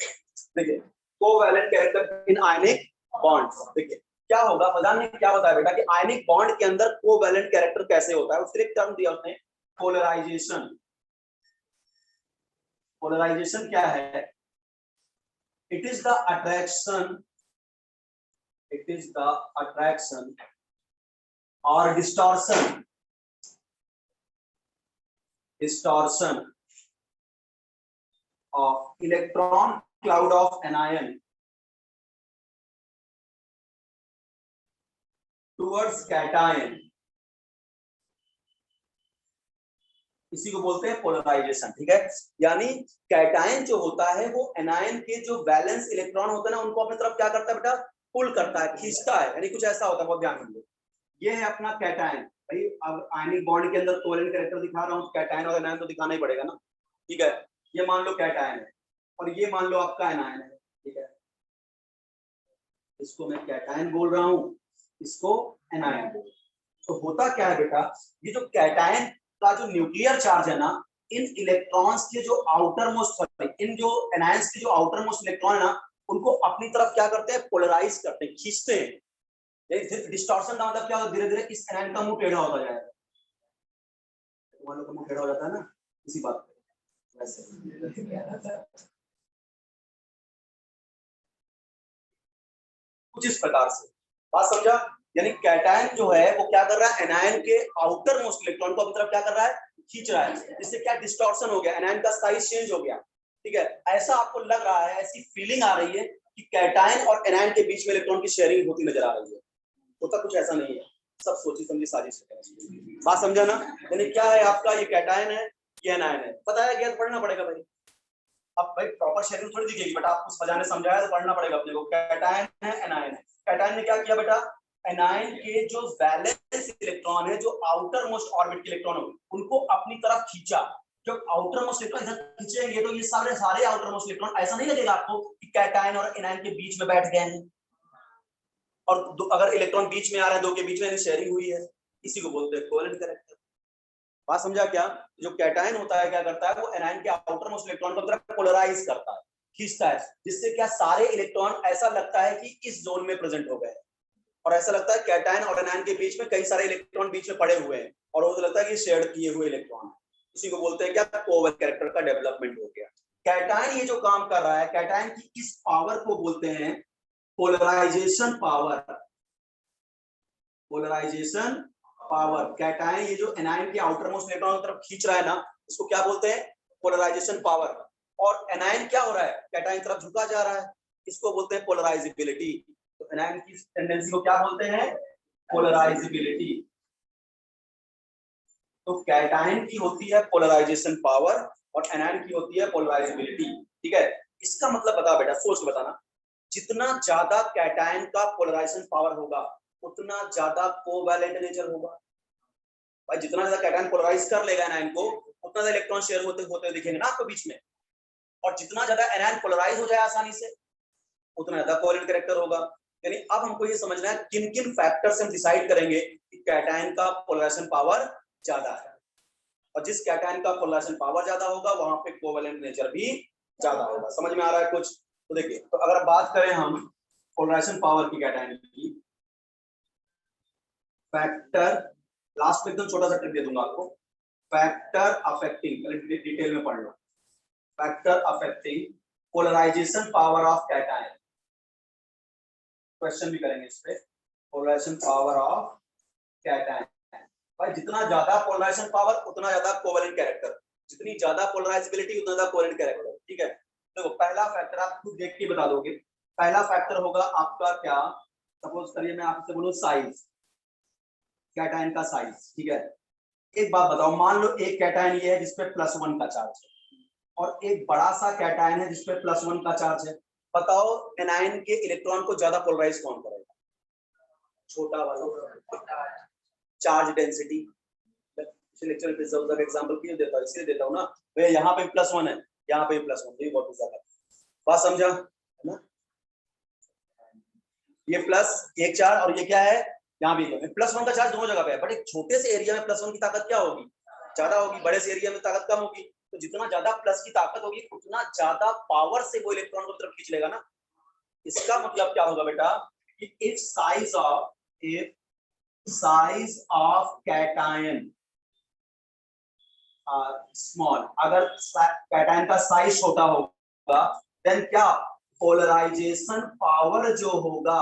Speaker 1: देखिए covalent character in ionic bonds. देखिए क्या होगा, फजान ने क्या बताया बेटा कि आयनिक बॉन्ड के अंदर कोवैलेंट कैरेक्टर कैसे होता है, उसके एक टर्म दिया उसने, पोलराइजेशन। पोलराइजेशन क्या है? It is the attraction, it is the attraction or distortion of electron cloud of anion towards cation। इसी को बोलते हैं पोलराइजेशन। ठीक है, यानी कैटायन जो होता है वो एनायन के जो वैलेंस इलेक्ट्रॉन होते हैं ना, उनको अपनी तरफ क्या करता है बेटा? पुल करता है, खींचता है, यानी कुछ ऐसा होता है, बहुत ध्यान रखिए। ये है अपना कैटायन। भाई अब आयनिक बॉन्ड के अंदर कोवैलेंट कैरेक्टर दिखा रहा हूँ, कैटायन और एनायन तो दिखाना ही पड़ेगा ना। ठीक है, ये मान लो कैटायन है और ये मान लो आपका एनायन है। ठीक है, इसको मैं कैटायन बोल रहा हूँ, इसको एनायन बोल रहा हूँ। तो होता क्या है बेटा, ये जो कैटायन का जो न्यूक्लियर चार्ज है ना, इन इलेक्ट्रॉन्स के जो आउटर मोस्ट, सॉरी इन जो एनायंस के जो आउटर मोस्ट इलेक्ट्रॉन है ना, उनको अपनी तरफ क्या करते हैं? पोलराइज करते हैं, खींचते हैं। डिस्टॉर्शन का मतलब क्या होता है? धीरे धीरे इस एनायन का मुंह टेढ़ा होता जाएगा। तुम्हारे का मुंह टेढ़ा हो जाता है ना इसी बात पे, वैसे कुछ इस प्रकार से। बात समझा? यानी कैटायन जो है वो क्या कर रहा है? एनायन के आउटर मोस्ट इलेक्ट्रॉन को अपनी तरफ क्या कर रहा है? खींच रहा है, जिससे क्या डिस्टॉर्शन हो गया, एनायन का साइज चेंज हो गया। ठीक है, ऐसा आपको लग रहा है, ऐसी फीलिंग आ रही है कि कैटायन और एनायन के बीच में इलेक्ट्रॉन की शेयरिंग होती नजर आ रही है। होता कुछ ऐसा नहीं है, सब सोची समझी साजिश है। बात समझा ना? यानी क्या है आपका, ये कैटायन है, ये एनायन है, बताया गया, पढ़ना पड़ेगा भाई। अब भाई प्रॉपर शेयरिंग थोड़ी दिखेगी बेटा, आपको सजा ने समझाया तो पढ़ना पड़ेगा अपने को। कैटायन है, एनायन है। कैटायन ने क्या किया बेटा? एनायन के जो वैलेंस इलेक्ट्रॉन है, जो आउटर मोस्ट ऑर्बिट के इलेक्ट्रॉन है, उनको अपनी तरफ खींचा। जब आउटर मोस्ट इलेक्ट्रॉन इधर खींचेंगे तो ये सारे आउटर मोस्ट इलेक्ट्रॉन, ऐसा नहीं लगेगा आपको कि कैटायन और एनायन के बीच में बैठ गए हैं, और अगर इलेक्ट्रॉन बीच में आ रहे हैं, दो के बीच में शेयरिंग हुई है, इसी को बोलते हैं कोवैलेंट कैरेक्टर। बात समझा क्या? जो कैटायन होता है क्या करता है, वो एनायन के आउटर मोस्ट इलेक्ट्रॉन को तरफ पोलराइज करता है, खींचता है, जिससे क्या सारे इलेक्ट्रॉन ऐसा लगता है कि इस जोन में प्रेजेंट हो गए, और ऐसा लगता है कैटायन और एनायन के बीच में कई सारे इलेक्ट्रॉन बीच में पड़े हुए हैं, और वो लगता है कि शेयर किए हुए इलेक्ट्रॉन। इसी को बोलते हैं क्या? कोवैलेंट कैरेक्टर का डेवलपमेंट हो गया। कैटायन ये जो काम कर रहा है, कैटायन की इस पावर को बोलते हैं polarization power. Polarization power. Cation ये जो एनायन के आउटर मोस्ट इलेक्ट्रॉन की तरफ खींच रहा है ना, इसको क्या बोलते हैं? Polarization power. और एनायन क्या हो रहा है? कैटायन तरफ झुका जा रहा है, इसको बोलते हैं पोलराइजेबिलिटी। तो एनायन की टेंडेंसी को क्या बोलते हैं? पोलराइजेबिलिटी। तो कैटायन की होती है पोलराइजेशन पावर और एनायन की होती है पोलराइजेबिलिटी। ठीक है, इसका मतलब बता बेटा, सोच के बताना, जितना ज्यादा कैटायन का पोलराइजेशन पावर होगा उतना ज्यादा कोवैलेंट नेचर होगा। भाई जितना ज्यादा कैटायन पोलराइज कर लेगा एनायन को, उतना ज्यादा इलेक्ट्रॉन शेयर होते होते दिखेंगे ना आपको बीच में, और जितना ज्यादा एनायन पोलराइज हो जाए आसानी से, उतना ज्यादा कोवैलेंट कैरेक्टर होगा। यानी अब हमको ये समझना है किन किन फैक्टर से हम डिसाइड करेंगे कि कैटायन का पोलराइजेशन पावर ज्यादा है, और जिस कैटायन का पोलराइजेशन पावर ज्यादा होगा वहां पे कोवैलेंट नेचर भी ज्यादा होगा। समझ में आ रहा है कुछ? तो देखिए, तो अगर बात करें हम पोलराइजेशन पावर की कैटायन की, फैक्टर, लास्ट में एकदम छोटा सा ट्रिक दे दूंगा आपको, फैक्टर अफेक्टिंग, डिटेल में पढ़ लो, factor affecting polarisation power of cation. Question भी करेंगे इस पे, पोलराइजेशन पावर ऑफ कैटायन। भाई जितना ज्यादा पोलराइजेशन पावर उतना ज्यादा कोवैलेंट कैरेक्टर, जितनी ज्यादा पोलराइजेबिलिटी उतना ज्यादा कोवेलेंट कैरेक्टर, ठीक है। देखो पहला फैक्टर आप खुद देख के बता दोगे। पहला फैक्टर होगा आपका क्या, सपोज करिए मैं आपसे बोलूं साइज, कैटायन का साइज, ठीक है। एक बात बताओ, मान लो एक कैटायन ये है जिसपे +1 का चार्ज है और एक बड़ा सा कैटायन है जिसपे +1 का चार्ज है। बताओ एनायन के इलेक्ट्रॉन को ज्यादा पोलराइज कौन करेगा? छोटा वाला। चार्ज डेंसिटी, लेक्चर पे जब एग्जांपल क्यों देता हूं, इसलिए देता हूं ना भैया, यहाँ पे +1 है, यहाँ पे +1, ये बहुत ज्यादा बात समझा है ना। ये प्लस एक चार्ज और ये क्या है, यहाँ भी +1 का चार्ज दोनों जगह पे है, बट एक छोटे से एरिया में +1 की ताकत क्या होगी, ज्यादा होगी, बड़े से एरिया में ताकत कम होगी। तो जितना ज्यादा प्लस की ताकत होगी उतना ज्यादा पावर से वो इलेक्ट्रॉन को तरफ खींच लेगा ना। इसका मतलब क्या होगा बेटा कि if size of cation small, अगर कैटायन का साइज छोटा होगा देन क्या, पोलराइजेशन पावर जो होगा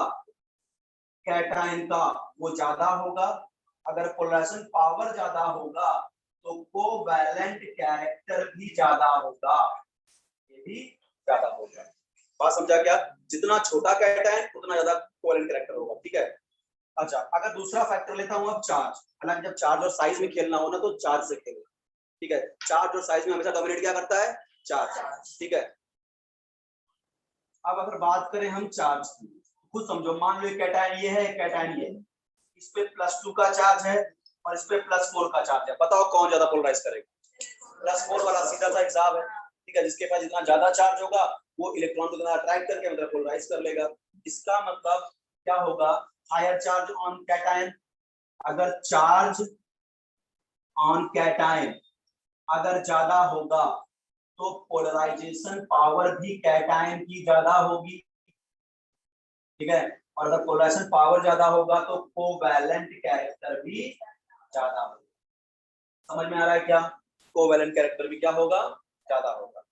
Speaker 1: कैटायन का वो ज्यादा होगा। अगर पोलराइजेशन पावर ज्यादा होगा तो कोवैलेंट कैरेक्टर भी ज्यादा होगा, ये भी ज्यादा होगा। बात समझा क्या? जितना छोटा कैटायन उतना ज्यादा कोवैलेंट कैरेक्टर होगा, ठीक है। अच्छा, अगर दूसरा फैक्टर लेता हूं अब चार्ज, हालांकि जब चार्ज और साइज में खेलना हो ना तो चार्ज से खेलो, ठीक है। चार्ज और साइज में हमेशा डोमिनेट क्या करता है, चार्ज, ठीक है। अब अगर बात करें हम चार्ज की, खुद समझो, मान लो कैटायन ये है, कैटायन ये है, इस पे +2 का चार्ज है और इस पे +4 का चार्ज है। बताओ कौन ज्यादा पोलराइज करेगा? +4 वाला, सीधा सा हिसाब है, ठीक है। जिसके पास जितना ज्यादा चार्ज होगा वो इलेक्ट्रॉन को ज्यादा अट्रैक्ट करके मतलब पोलराइज कर लेगा। इसका मतलब क्या होगा, हायर चार्ज ऑन कैटायन। अगर चार्ज ऑन कैटायन अगर ज्यादा होगा तो पोलराइजेशन पावर भी कैटायन की ज्यादा होगी, ठीक है। और अगर पोलराइजेशन पावर ज्यादा होगा तो कोवैलेंट कैरेक्टर भी ज्यादा होगा। समझ में आ रहा है क्या? कोवैलेंट कैरेक्टर भी क्या होगा, ज्यादा होगा।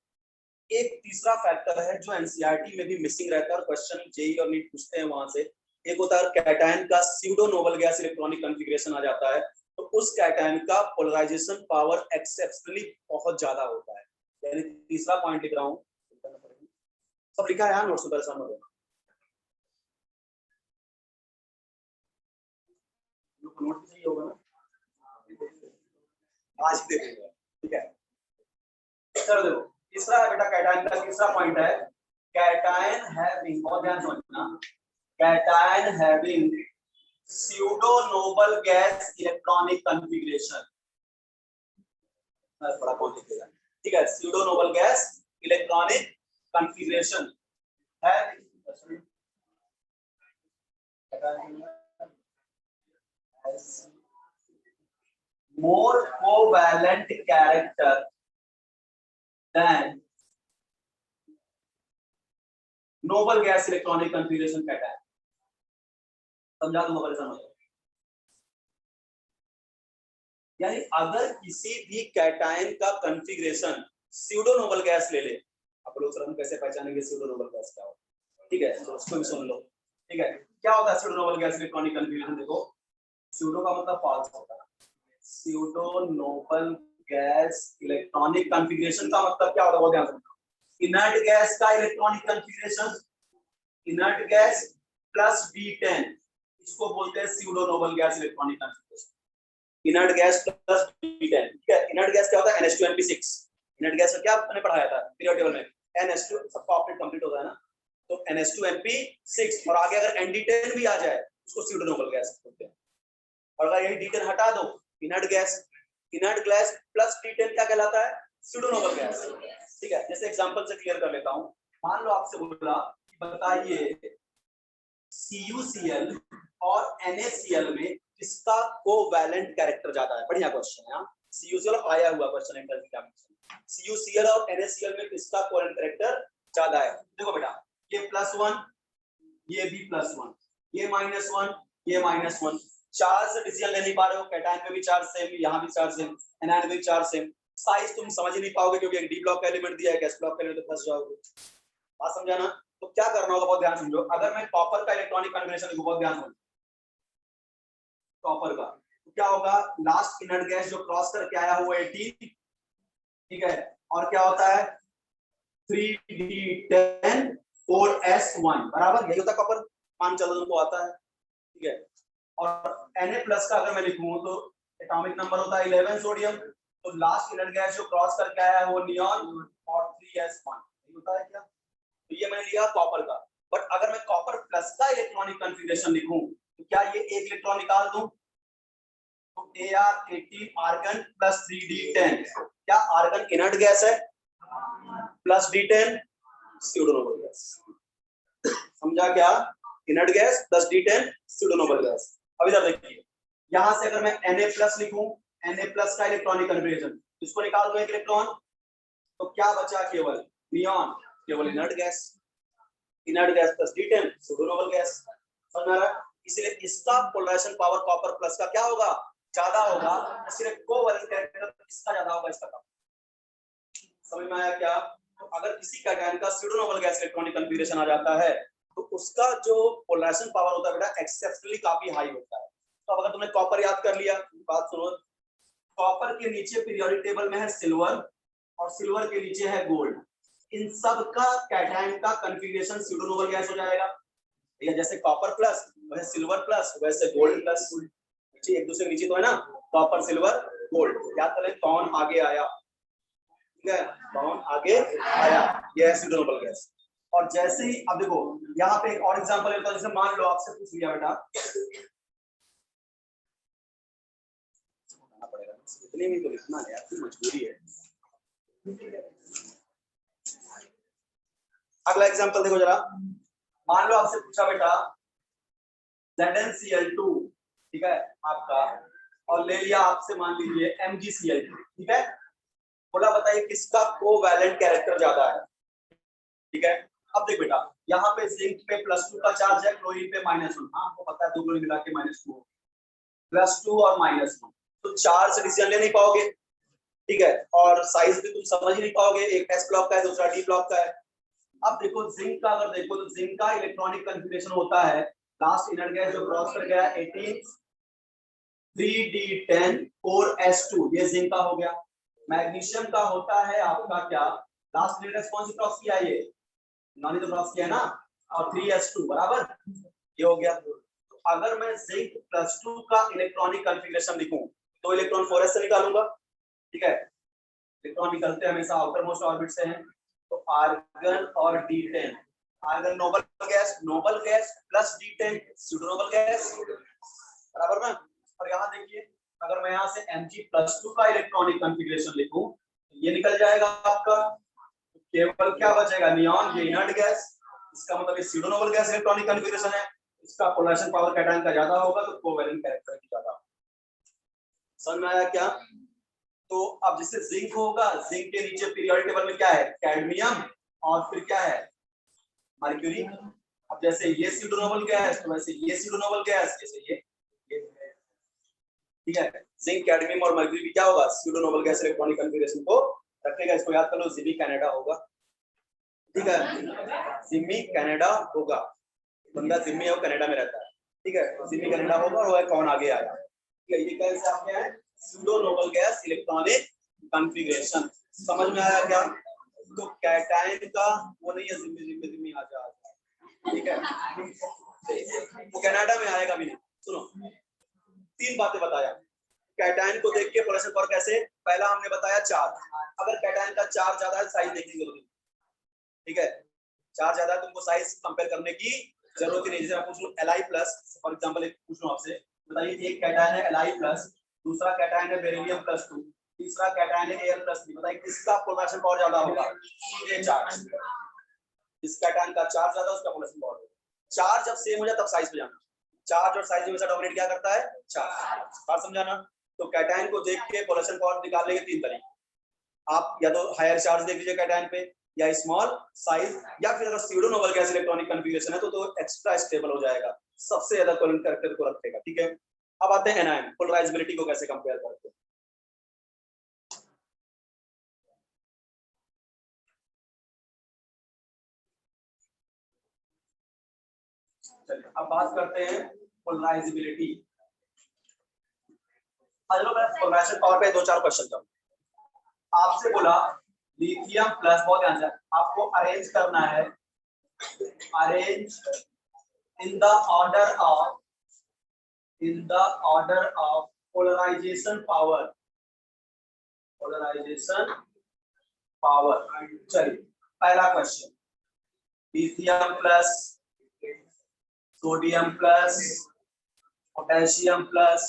Speaker 1: एक तीसरा फैक्टर है जो एनसीईआरटी में भी मिसिंग रहता है और क्वेश्चन जेई और नीट पूछते हैं वहां से। एक होता है कैटायन का pseudo noble gas electronic configuration आ जाता है, तो उस कैटायन का पोलराइजेशन पावर एक्सेप्शनली बहुत ज्यादा होता है। यानी तीसरा पॉइंट लिख रहा हूं, सब लिखा है यार नोट्स में, परेशान हो गए नोट सही होगा ना, आज देखेंगे, ठीक है। चलो देखो, तीसरा है बेटा कैटायन का तीसरा पॉइंट है, कैटायन हैविंग, बहुत ध्यान से समझना, cation having pseudo noble gas electronic configuration, बड़ा कौन लिखेगा, ठीक है। pseudo noble gas electronic configuration है more covalent character than noble gas electronic configuration cation. समझा दूंगा, परेशान हो। यानी अगर किसी भी कैटायन का कॉन्फ़िगरेशन स्यूडो नोबल गैस ले ले, आप लोग सर हम कैसे पहचानेंगे स्यूडो नोबल गैस क्या होता है, ठीक है, तो उसको भी सुन लो, ठीक है। क्या होता है pseudo noble gas electronic configuration? देखो, स्यूडो का मतलब फॉल्स होता है, pseudo noble gas electronic configuration का मतलब क्या होता है, वो ध्यान रखना। इनर्ट गैस का electronic configuration, inert gas plus D10, इसको बोलते हैं pseudo noble gas electronic configuration. Inert gas plus D10, ठीक है। इनर्ट गैस क्या होता है, NH2NP6। इनर्ट गैस का क्या आपने पढ़ाया था पीरियड टेबल में, NH2, सबका ऑप्टेट कंप्लीट होता है ना, तो NH2NP6 और आगे अगर ND10 भी आ जाए उसको स्यूडो नोबल गैस बोलते हैं। और अगर यही D10 हटा दो, इनर्ट गैस प्लस D10 क्या कहलाता है, स्यूडो नोबल गैस, ठीक है। जैसे एग्जांपल से क्लियर कर लेता हूं, मान लो आपसे बोला कि बताइए CuCl और NaCl में किसका कोवैलेंट कैरेक्टर ज्यादा है। बढ़िया क्वेश्चन है, CuCl आया हुआ क्वेश्चन एग्जामिनेशन, CuCl और NaCl में किसका कोवैलेंट कैरेक्टर ज्यादा है। देखो बेटा, ये +1, ये भी +1, ये -1, ये -1, चार्ज से डिसीजन ले नहीं पा रहे हो, कैटायन में भी चार्ज सेम, यहाँ भी चार्ज सेम, एनायन में भी चार्ज सेम, साइज तुम समझ ही नहीं पाओगे क्योंकि एक डी ब्लॉक का एलिमेंट दिया है, एस ब्लॉक का एलिमेंट, तो फंस जाओगे। बात समझा ना? तो क्या करना होगा, बहुत ध्यान समझो। अगर मैं कॉपर का इलेक्ट्रॉनिक कॉन्फ़िगरेशन लिखूं, बहुत ध्यान समझो, कॉपर का, तो क्या होगा, लास्ट इनर्ट गैस जो क्रॉस करके आया हुआ 18, ठीक है, और क्या होता है 3d10 4s1 बराबर, यही होता है कॉपर, मान चलो तुमको आता है। ठीक है, और Na प्लस का अगर मैं लिखूं तो एटॉमिक नंबर होता है 11 सोडियम, तो लास्ट इनर्ट गैस जो क्रॉस करके आया है वो नियॉन और 3s1 होता है क्या। तो ये मैंने लिया कॉपर का, बट अगर मैं कॉपर प्लस का इलेक्ट्रॉनिक कॉन्फ़िगरेशन लिखूं तो क्या ये एक इलेक्ट्रॉन निकाल दूं, तो Ar18 आर्गन प्लस 3d10, क्या आर्गन इनर्ट गैस है प्लस d10 स्यूडोनोबल गैस, समझा क्या, inert gas plus d10 pseudo noble gas. अब इधर देखिए, यहां से अगर मैं Na प्लस लिखूं, Na प्लस का इलेक्ट्रॉनिक कन्फिगरेशन, इसको निकाल दूं एक इलेक्ट्रॉन, तो क्या बचा केवल नियॉन, केवल inert gas plus d10 pseudo noble gas, समझ में आ रहा है। इसलिए इसका पोलराइजेशन पावर कॉपर प्लस का क्या होगा, ज्यादा होगा, सिर्फ कोवैलेंट कैरेक्टर इसका ज्यादा होगा, इसका कम। समझ में आया क्या। तो अगर किसी कैटायन का स्यूडोनोबल गैस इलेक्ट्रॉनिक कॉन्फ़िगरेशन आ जाता है तो उसका जो पोलराइजेशन पावर होता है बेटा एक्सेप्शनली काफी हाई होता है। तो अब अगर तुमने कॉपर याद कर लिया, बात सुनो, कॉपर के नीचे पीरियोडिक टेबल में है सिल्वर और सिल्वर के नीचे है गोल्ड, इन सब का कैटायन का कॉन्फ़िगरेशन स्यूडोनोबल गैस हो जाएगा। या जैसे कॉपर प्लस वैसे सिल्वर प्लस वैसे गोल्ड प्लस, एक दूसरे के नीचे तो है ना, कॉपर सिल्वर गोल्ड, याद करें कौन आगे आया, ठीक है, कौन आगे आया, ये है स्यूडोनोबल गैस। और जैसे ही अब देखो यहाँ पे एक और एग्जांपल लेता हूं, जैसे मान लो आपसे पूछ लिया बेटा, पड़ेगा इतने में तो लिखना है यार, मजबूरी है। अगला एग्जांपल देखो जरा, मान लो आपसे पूछा बेटा ZnCl2, ठीक है आपका, और ले लिया आपसे मान लीजिए MgCl2, ठीक है, बोला बताइए किसका कोवैलेंट कैरेक्टर ज्यादा है। ठीक है, अब देख बेटा यहाँ पे जिंक पे +2 का चार्ज है, क्लोरीन पे -1, हाँ आपको पता है दो क्लोरीन मिला के -2, +2 और -1, तो चार्ज डिसीजन ले नहीं पाओगे, ठीक है, और साइज भी तुम समझ ही नहीं पाओगे, एक s ब्लॉक का है दूसरा d ब्लॉक का है। अब देखो जिंक का अगर देखो तो जिंक का इलेक्ट्रॉनिक कॉन्फ़िगरेशन होता है, लास्ट इनर्ट गैस जो क्रॉस कर गया 18 3d10 4s2, ये जिंक का हो गया। मैग्नीशियम का होता है आपका क्या, लास्ट इनर्ट गैस कौन सी क्रॉस किया, ये नॉन तो क्रॉस किया ना, और 3s2 बराबर, ये हो गया। तो अगर मैं जिंक +2 का इलेक्ट्रॉनिक कॉन्फ़िगरेशन लिखूं तो इलेक्ट्रॉन 4s से निकालूंगा, ठीक है, इलेक्ट्रॉन निकलते हमेशा आउटर मोस्ट ऑर्बिट से हैं, तो आर्गन और d10, argon noble gas plus d10 pseudo noble gas, बराबर ना। और यहाँ देखिए अगर मैं यहाँ से Mg+2 का इलेक्ट्रॉनिक कॉन्फ़िगरेशन लिखूं तो ये निकल जाएगा आपका, केवल क्या बचेगा नियॉन, ये इनर्ट गैस, इसका मतलब ये स्यूडोनोबल गैस इलेक्ट्रॉनिक कॉन्फ़िगरेशन है, इसका पोलराइजेशन पावर कैटायन का ज्यादा होगा तो कोवैलेंट कैरेक्टर की ज्यादा। समझ में आया क्या। तो अब जैसे जिंक होगा, जिंक के नीचे पीरियोडिक टेबल में क्या है, कैडमियम और फिर क्या है मर्क्यूरी। अब जैसे ये स्यूडोनोबल गैस तो वैसे ये स्यूडोनोबल गैस, जैसे ये ठीक है, जिंक कैडमियम और मर्क्यूरी भी क्या होगा, स्यूडोनोबल गैस इलेक्ट्रॉनिक कॉन्फ़िगरेशन को रखेगा। इसको याद कर लो, जिमी कनाडा होगा, ठीक है, जिमी कनाडा होगा, बंदा जिमी और कनाडा में रहता है, ठीक है, जिमी कनाडा होगा और वो कौन आगे आया, ठीक है, ये कैसे आपके हैं स्यूडोनोबल गैस इलेक्ट्रॉनिक कॉन्फ़िगरेशन। समझ में आया क्या। तो कैटायन का वो नहीं है जिम्मी आ जा, ठीक है, वो कनाडा में आएगा भी नहीं। सुनो, तीन बातें बताया, कैटायन को देख के पोलराइजेशन पावर कैसे, पहला हमने बताया चार्ज, अगर कैटायन का चार्ज ज्यादा है साइज देखने की जरूरत नहीं, ठीक है, चार्ज ज्यादा है तुमको साइज कंपेयर करने की जरूरत ही नहीं। जैसे मैं पूछ लूं Li+, फॉर एग्जांपल एक पूछ लूं आपसे, बताइए एक कैटायन है Li+, दूसरा कैटायन है बेरिलियम+2, तीसरा कैटायन है Al+3, बताइए किसका पोलराइजेशन पावर ज्यादा होगा, ये चार्ज, इस कैटायन का चार्ज ज्यादा, उसका पोलराइजेशन पावर होगा। चार्ज जब सेम हो जाए तब साइज पे जाना, चार्ज और साइज में हमेशा डोमिनेट क्या करता है, चार्ज, बात समझाना। तो कैटायन को देख के पोलराइजेशन पावर निकालने के तीन तरीके, आप या तो हायर चार्ज देख लीजिए कैटायन पे, या स्मॉल साइज, या फिर अगर स्यूडोनोबल गैस इलेक्ट्रॉनिक कॉन्फ़िगरेशन है तो एक्स्ट्रा स्टेबल हो जाएगा, सबसे ज्यादा कोवैलेंट कैरेक्टर को रखेगा, ठीक है। अब आते हैं एनायन, पोलराइजेबिलिटी को कैसे कंपेयर करते हैं। चलिए अब बात करते हैं पोलराइजेबिलिटी। चलो मैं पोलराइजेशन पावर पे दो चार क्वेश्चन करूं। आपसे बोला लिथियम प्लस, बहुत ध्यान से आपको अरेंज करना है, arrange in the order of, in the order of polarization power, polarization power. चलिए पहला question, lithium plus, sodium plus, potassium plus,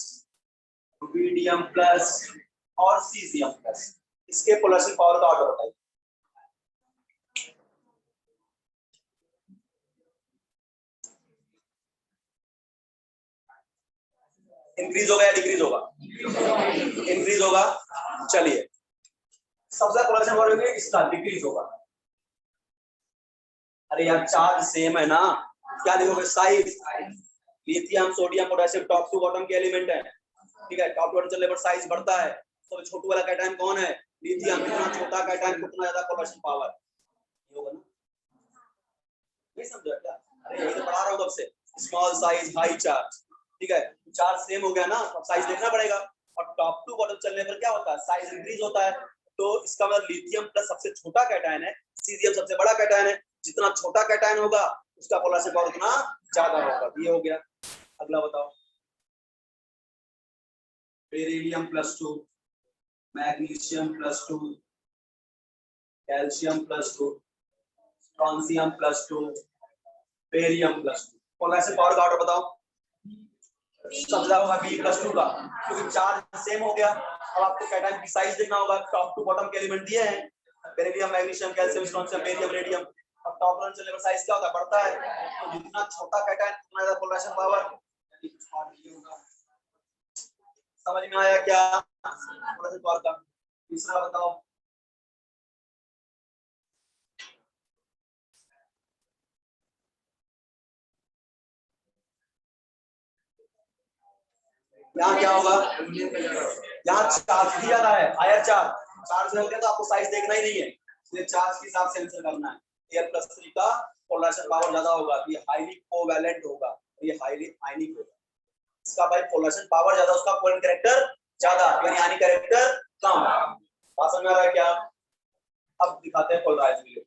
Speaker 1: rubidium plus और सीजियम प्लस, इसके पोलराइजेशन पावर का ऑर्डर बताइए। इंक्रीज होगा या डिक्रीज होगा? इंक्रीज होगा। चलिए सबसे पोलराइजेशन पावर होगी इसका, डिक्रीज होगा। अरे यार चार्ज सेम है ना, क्या देखोगे? Size, lithium sodium potassium top to bottom के एलिमेंट है, ठीक है। टॉप टू बॉटम चलने पर साइज बढ़ता है, तो छोटू वाला कैटायन कौन है? लिथियम। जितना छोटा कैटायन उतना ज्यादा पोलराइजेशन पावर, ये होगा ना? नहीं समझा क्या? अरे यही तो पढ़ा रहा हूं तब से, स्मॉल साइज हाई चार्ज, ठीक है। चार्ज सेम हो गया ना, अब साइज देखना पड़ेगा। और टॉप टू बॉटम चलने पर क्या होता है? साइज इंक्रीज होता है। तो इसका मतलब लिथियम प्लस सबसे छोटा कैटायन है, सीजियम सबसे बड़ा कैटायन है। जितना छोटा कैटायन होगा उसका पोलराइजेशन पावर उतना ज्यादा होगा। ये हो गया। अगला बताओ, beryllium +2, magnesium +2, calcium +2, strontium +2, barium +2, polarization power का ऑर्डर बताओ। सबसे ज्यादा होगा B+2 का, क्योंकि चार्ज सेम हो गया। अब आपको कैटायन की साइज देखना होगा। टॉप टू बॉटम के एलिमेंट दिए हैं, beryllium, magnesium, calcium, strontium, barium, radium. अब टॉप वन चलने पर साइज क्या होता है? बढ़ता है। तो जितना छोटा कैटायन उतना ज्यादा पोलराइजेशन पावर। समझ में आया क्या पोलराइजेशन पावर का? तीसरा बताओ, यहाँ क्या होगा? यहाँ चार्ज भी ज्यादा है, हायर चार्ज। चार्ज में हो गया तो आपको साइज देखना ही नहीं है, इसलिए चार्ज के हिसाब से आंसर करना है। Al+3 का पोलराइजेशन पावर ज्यादा होगा, ये हाईली कोवैलेंट होगा, ये हाईली आयनिक होगा। इसका भाई पोलराइजेशन पावर ज्यादा, उसका कोवेलेंट कैरेक्टर ज्यादा, यानी आयनिक कैरेक्टर कम। बात समझ में आ रहा है क्या? अब दिखाते हैं पोलराइजेबिलिटी।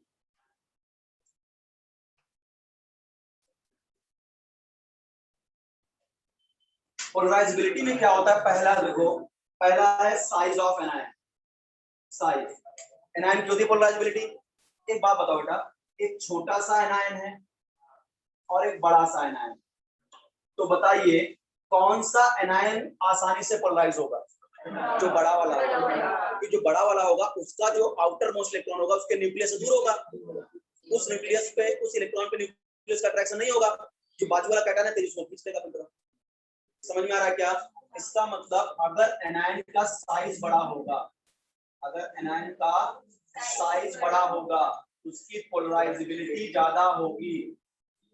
Speaker 1: पोलराइजेबिलिटी में क्या होता है? पहला देखो, पहला है size of anion. Size, anion की होती है पोलराइजेबिलिटी। एक बात बताओ बेटा, एक छोटा सा एनायन है और एक बड़ा सा एनायन, तो बताइए कौन सा एनायन आसानी से पोलराइज होगा? जो बड़ा वाला होगा, कि जो बड़ा वाला होगा उसका जो आउटर मोस्ट इलेक्ट्रॉन होगा उसके न्यूक्लियस से दूर होगा, उस न्यूक्लियस पे, उस इलेक्ट्रॉन पे न्यूक्लियस का अट्रैक्शन नहीं होगा। जो बाजू वाला कैटायन है तेरी उसको खींच लेगा अपनी तरफ। समझ में आ रहा है क्या? इसका मतलब अगर एनायन का साइज बड़ा होगा, अगर एनायन का साइज बड़ा होगा उसकी पोलराइजेबिलिटी ज्यादा होगी,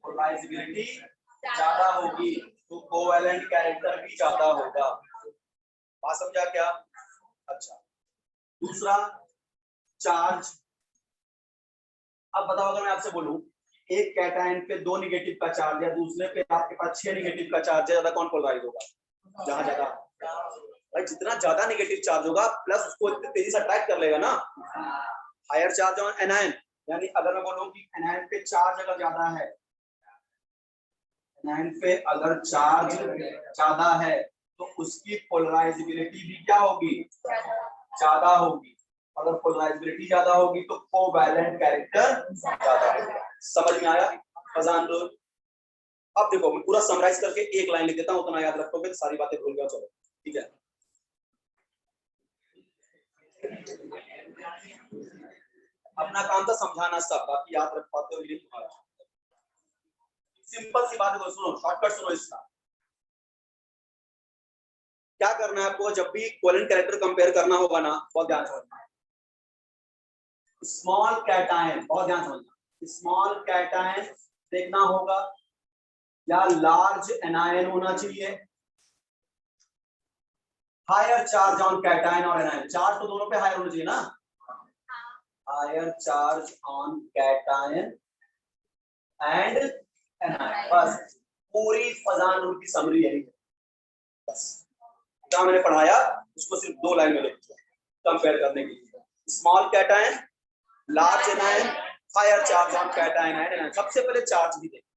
Speaker 1: पोलराइजेबिलिटी ज्यादा होगी, तो कोवैलेंट कैरेक्टर भी ज्यादा होगा। बात समझा क्या? अच्छा, दूसरा चार्ज। अब बताओ, अगर मैं आपसे बोलूं एक कैटायन पे 2 निगेटिव का चार्ज है, दूसरे पे आपके पास 6 निगेटिव का चार्ज है, ज्यादा कौन पोलराइज होगा? जहां ज्यादा, भाई जितना ज्यादा निगेटिव चार्ज होगा प्लस उसको इतनी तेजी से अटैक कर लेगा ना, हायर चार्ज ऑन एनायन। यानी अगर मैं बोलूं कि एनायन पे चार्ज अगर ज्यादा है, एनायन पे अगर चार्ज ज्यादा है तो उसकी पोलराइजेबिलिटी भी क्या होगी? ज्यादा होगी। अगर पोलराइजेबिलिटी ज्यादा होगी तो कोवैलेंट कैरेक्टर ज्यादा होगा। समझ में आया? फजान लोग, अब देखो मैं पूरा समराइज करके एक लाइन लिख देता हूं, उतना याद रखोगे तो सारी बातें भूल गया। चलो ठीक है, अपना काम था समझाना सब, बाकी याद रख पाते हो ये तुम्हारा। सिंपल सी बात है, सुनो शॉर्टकट सुनो इसका। क्या करना है आपको जब भी कोवेलेंट कैरेक्टर कंपेयर करना होगा ना, बहुत ध्यान से, स्मॉल कैटायन, बहुत ध्यान समझना, स्मॉल कैटायन देखना होगा या लार्ज एनायन होना चाहिए। हायर चार्ज ऑन कैटायन और एनायन, चार्ज तो दोनों पे हायर होना चाहिए ना, higher charge on cation and anion. बस पूरी फजान रूल की समरी यही है। बस क्या मैंने पढ़ाया उसको सिर्फ 2 लाइन में लिख दिया कंपेयर करने के लिए। Small cation, large anion, higher charge on cation and anion. सबसे पहले चार्ज भी देखें,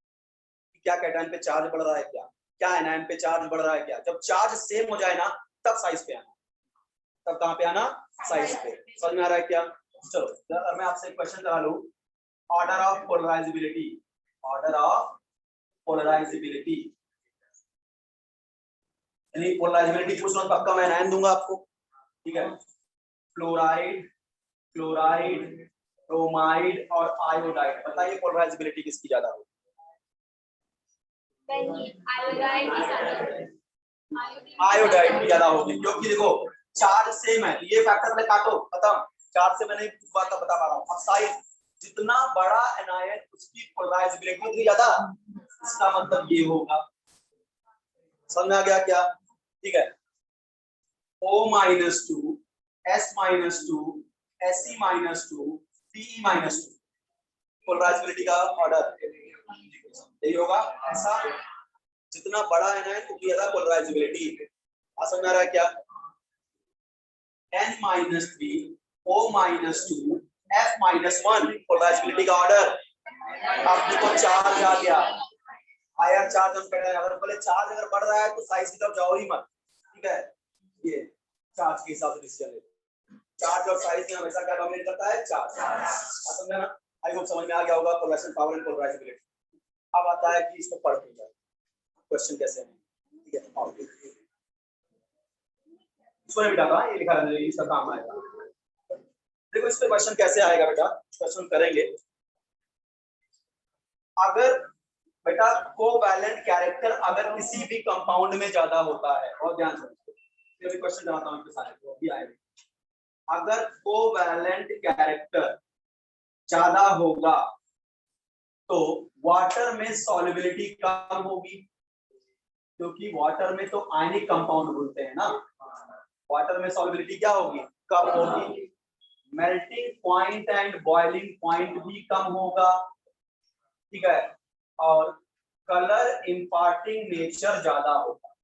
Speaker 1: क्या कैटायन पे चार्ज बढ़ रहा है, क्या एनायन पे चार्ज बढ़ रहा है। क्या जब चार्ज सेम हो जाए ना तब साइज पे आना, तब कहां पे आना, साइज पे। समझ में आ रहा है क्या? चलो अगर मैं आपसे एक क्वेश्चन करा लूं, order of polarisability, order of polarisability, यानी पोलराइजेबिलिटी पूछ रहा हूं, पक्का मैं एनायन दूंगा आपको, ठीक है। फ्लोराइड, क्लोराइड, ब्रोमाइड और आयोडाइड, बताइए पोलराइजेबिलिटी किसकी ज्यादा होगी? आयोडाइड की ज्यादा होगी, क्योंकि देखो चार्ज सेम है, ये फैक्टर पहले काटो, खत्म। चार्ज से मैंने बात बता पा रहा हूँ। अब साइज, जितना बड़ा एनायन उसकी पोलराइजेबिलिटी उतनी ज्यादा, इसका मतलब ये होगा। समझ में आ गया क्या? ठीक है। O-2, S-2, Se-2, Pe-2, polarisability का ऑर्डर यही होगा। ऐसा जितना बड़ा एनायन उतनी ज्यादा पोलराइजेबिलिटी। समझ में आ रहा है क्या? N-3, O-2, F-1, पोलराइजेबिलिटी का ऑर्डर। अब देखो चार्ज आ गया, हायर चार्ज हम कह रहे हैं, अगर बोले चार्ज अगर बढ़ रहा है तो साइज की तरफ जाओ ही मत, ठीक है। ये चार्ज के हिसाब से डिसीजन ले, चार्ज और साइज में हमेशा क्या डोमिनेट करता है, चार्ज। समझ में ना? आई होप समझ में आ गया होगा पोलराइजेशन पावर एंड पोलराइजेबिलिटी। अब आता है कि इसको पढ़ के जाए क्वेश्चन कैसे है, ठीक है। और इसमें बेटा का ये लिखा है, इसका काम आएगा। देखो इस पे क्वेश्चन कैसे आएगा बेटा, क्वेश्चन करेंगे। अगर बेटा कोवैलेंट कैरेक्टर अगर किसी भी कंपाउंड में ज्यादा होता है, और ध्यान से ये क्वेश्चन बनाता हूं, सारे को भी आएगा। अगर कोवैलेंट कैरेक्टर ज्यादा होगा तो वाटर में सॉल्युबिलिटी कम होगी, क्योंकि वाटर में तो आयनिक कंपाउंड बोलते हैं ना, वाटर में सॉल्युबिलिटी क्या होगी, कम होगी। Melting point and boiling point भी कम होगा, ठीक है। और कलर इंपार्टिंग नेचर ज्यादा होगा।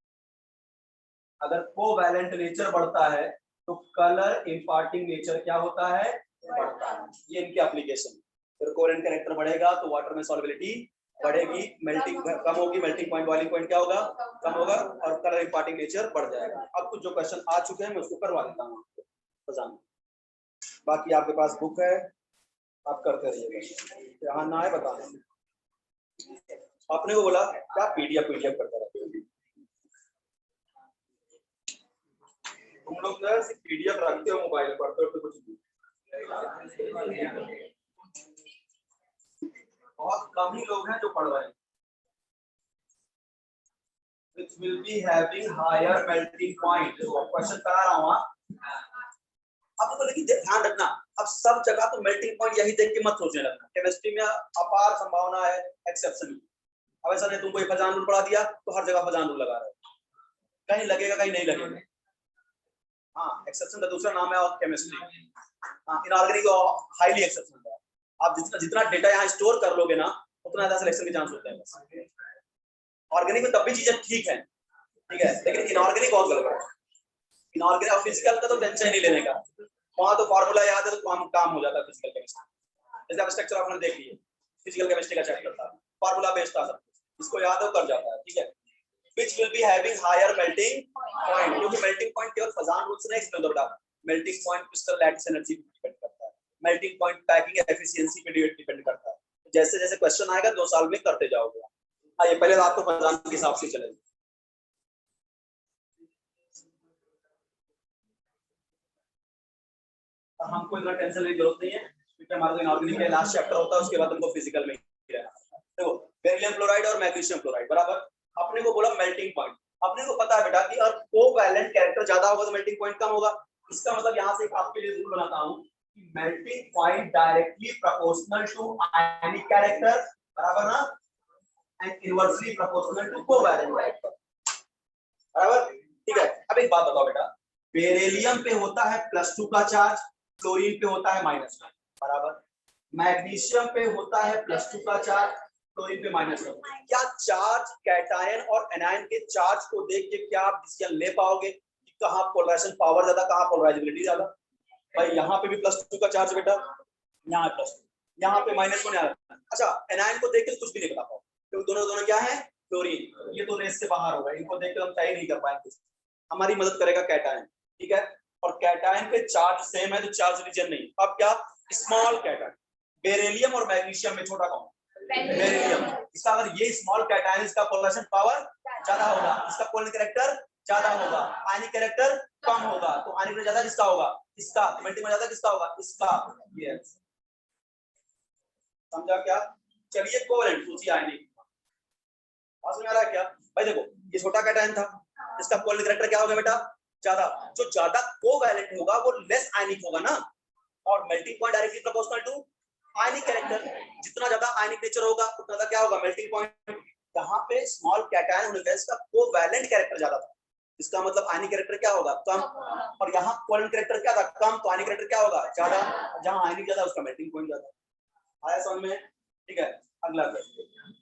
Speaker 1: अगर कोवैलेंट नेचर बढ़ता है तो कलर इंपार्टिंग नेचर क्या होता है, बढ़ता है। ये इनकी एप्लीकेशन। फिर कोवैलेंट कैरेक्टर बढ़ेगा तो वाटर में सॉल्युबिलिटी बढ़ेगी, मेल्टिंग कम होगी, मेल्टिंग पॉइंट बॉइलिंग पॉइंट क्या होगा, कम होगा, और कलर इंपार्टिंग नेचर बढ़ जाएगा। अब कुछ जो क्वेश्चन आ चुके हैं मैं उसको करवा देता हूँ आपको, बाकी आपके पास बुक है, आप करते रहिएगा, यहाँ ना आए बताना। आपने को बोला क्या पीडीएफ करते रहते हो तुम लोग, जो है पीडीएफ रखते हो मोबाइल पर, तो कुछ बहुत कम ही लोग हैं जो पढ़ रहे हैं। Which will be having higher melting point, question करा रहा हूँ। अब तो लेकिन ध्यान रखना, अब सब जगह तो मेल्टिंग पॉइंट यही देख के मत सोचने लगना। केमिस्ट्री में अपार संभावना है एक्सेप्शन। अब ऐसा नहीं तुमको फजान रूल पढ़ा दिया तो हर जगह फजान रूल लगा रहे हो, कहीं लगेगा कहीं नहीं लगेगा। हाँ, एक्सेप्शन का दूसरा नाम है और केमिस्ट्री। हाँ, इनऑर्गेनिक हाईली एक्सेप्शन है। आप जितना डेटा यहाँ स्टोर कर लोगे ना उतना ज्यादा सिलेक्शन के चांस होते हैं। ऑर्गेनिक में तब भी चीजें ठीक है, ठीक है, लेकिन इनऑर्गेनिक बहुत गलत है। इनऑर्गेनिक और फिजिकल का तो टेंशन नहीं लेने का, वहां तो फॉर्मूला याद है तो काम हो जाता है। फिजिकल केमिस्ट्री जैसे आप स्ट्रक्चर आपने देख लिया, फिजिकल केमिस्ट्री का चैप्टर था, फॉर्मूला बेस्ड था सब, इसको याद हो कर जाता है, ठीक है। Which will be having higher melting point, क्योंकि melting point केवल फजान रूल से नहीं एक्सप्लेन होता, melting point crystal lattice energy पे डिपेंड करता है, melting point पैकिंग एफिशिएंसी पे डिपेंड करता है। जैसे जैसे क्वेश्चन आएगा 2 साल में करते जाओगे। आइए पहले आपको फजान के हिसाब से चलेंगे। हमको इतना टेंशन लेने की जरूरत नहीं है, क्योंकि हमारा इनऑर्गेनिक का लास्ट चैप्टर होता है, उसके बाद हमको फिजिकल में ही रहना है। देखो बेरिलियम क्लोराइड और मैग्नीशियम क्लोराइड बराबर, अपने को बोला मेल्टिंग पॉइंट, अपने को पता है बेटा कि और कोवैलेंट कैरेक्टर ज्यादा होगा तो मेल्टिंग पॉइंट कम होगा। इसका मतलब यहाँ से आपके लिए रूल बनाता हूँ कि melting point directly proportional to ionic character, बराबर ना, and inversely proportional to covalent character, बराबर, ठीक है। अब एक बात बताओ बेटा, बेरिलियम पे होता है +2 का चार्ज, क्लोरीन पे होता है -1, बराबर। मैग्नीशियम पे होता है +2 का चार्ज, क्लोरीन पे -1। क्या चार्ज कैटायन और एनायन के चार्ज को देख के क्या आप डिसीजन ले पाओगे कि कहां पोलराइजेशन पावर ज्यादा, कहां पोलराइजेबिलिटी ज्यादा? भाई यहाँ पे भी +2 का चार्ज बेटा, यहाँ +2, यहाँ पे -1 आ रहा है। अच्छा एनायन को देख के कुछ भी नहीं बता पाओ क्योंकि दोनों दोनों क्या है क्लोरीन, ये तो रेस से बाहर होगा, इनको देख के हम तय नहीं कर पाएंगे। हमारी मदद करेगा कैटायन, ठीक है, और कैटायन पे चार्ज सेम है तो चार्ज रीजन नहीं। अब क्या स्मॉल कैटायन, बेरिलियम और मैग्नीशियम में छोटा कौन? बेरिलियम। इसका अगर ये स्मॉल कैटायन, इसका पोलराइजेशन पावर ज्यादा होगा, इसका कोवैलेंट कैरेक्टर ज्यादा होगा, आयनिक कैरेक्टर कम होगा, तो आयनिक ज्यादा किसका होगा? इसका। मेल्टिंग ज्यादा किसका होगा? इसका। ये समझा क्या? चलिए कोवैलेंट सोचिए आयनिक, समझ में आ रहा है क्या? भाई देखो ये छोटा कैटायन था, इसका कोवैलेंट कैरेक्टर क्या होगा बेटा? ज्यादा। जो ज्यादा कोवैलेंट होगा वो लेस आयनिक होगा ना, और melting point directly proportional to ionic character. जितना ज्यादा आयनिक नेचर होगा उतना ज्यादा क्या होगा? Melting point. यहाँ पे स्मॉल कैटायन होने का इसका कोवैलेंट कैरेक्टर ज्यादा था, इसका मतलब आयनिक कैरेक्टर क्या होगा? कम। और यहाँ कोवैलेंट कैरेक्टर क्या था? कम, तो आयनिक कैरेक्टर क्या होगा? ज्यादा। जहाँ आयनिक ज्यादा उसका मेल्टिंग पॉइंट ज्यादा। आया समझ में? ठीक है, अगला क्वेश्चन,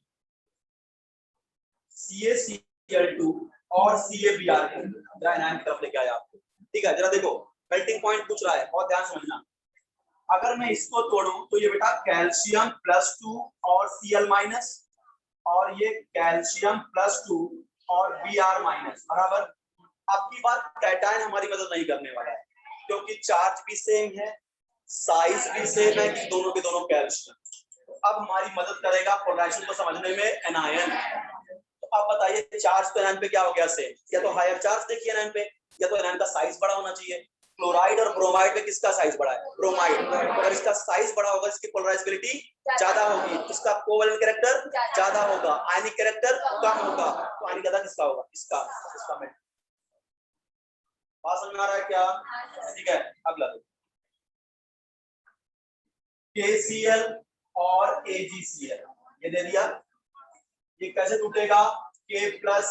Speaker 1: CaCl2 और CaBr जरा एनायन की तरफ लेके आया आपको, ठीक है। जरा देखो मेल्टिंग पॉइंट पूछ रहा है, बहुत ध्यान समझना। अगर मैं इसको तोड़ूं तो ये बेटा कैल्शियम +2 और Cl- और ये कैल्शियम +2 और Br- बराबर। अब की बार कैटायन हमारी मदद नहीं करने वाला है क्योंकि चार्ज भी सेम है, साइज भी सेम है कि दोनों के दोनों कैल्शियम। तो अब हमारी मदद करेगा पोलराइजेशन को समझने में एनायन। तो आप बताइए चार्ज तो एनायन पे क्या हो गया? सेम। या तो हायर चार्ज देखिए एनायन पे, या तो एनायन का साइज बड़ा होना चाहिए। क्लोराइड और ब्रोमाइड में किसका साइज बड़ा है? ब्रोमाइड। अगर इसका साइज बड़ा होगा इसकी पोलराइजेबिलिटी ज्यादा होगी, इसका कोवैलेंट कैरेक्टर ज्यादा होगा, आयनिक कैरेक्टर कम होगा, तो आयनिक ज्यादा किसका होगा? इसका। इसका में बात समझ में आ रहा है क्या? ठीक है, अगला KCl और AgCl ये दे दिया, ये कैसे टूटेगा? K + Cl-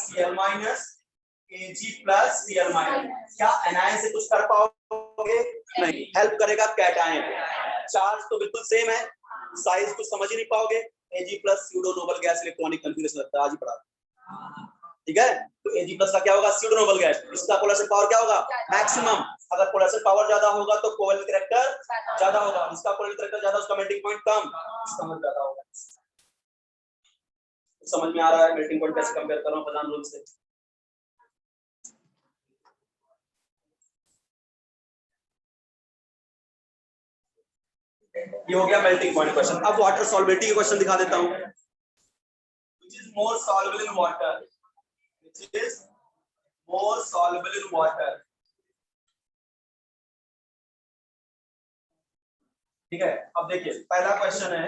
Speaker 1: Ag + Cl-। क्या एनायन से कुछ कर पाओगे? नहीं। हेल्प करेगा कैटायन, चार्ज तो बिल्कुल सेम है, साइज कुछ समझ ही नहीं पाओगे। Ag + pseudo noble gas electronic configuration लगता है, आज ही पढ़ा, ठीक है। तो Ag+ का क्या होगा? स्यूडो नोबल गैस, इसका पोलराइजेशन पावर क्या होगा? मैक्सिमम। अगर पोलराइजेशन पावर ज्यादा होगा तो कोवैलेंट कैरेक्टर ज्यादा होगा, इसका कोवैलेंट कैरेक्टर ज्यादा, उसका मेल्टिंग पॉइंट कम, इसका मतलब ज्यादा होगा। समझ में आ रहा है मेल्टिंग पॉइंट कैसे कंपेयर कर रहा हूं प्रधान रूल से? ये हो गया मेल्टिंग पॉइंट क्वेश्चन। अब वाटर सॉल्युबिलिटी के क्वेश्चन दिखा देता हूं। Which is more soluble in water? Which is more soluble in water? ठीक है, अब देखिए पहला क्वेश्चन है,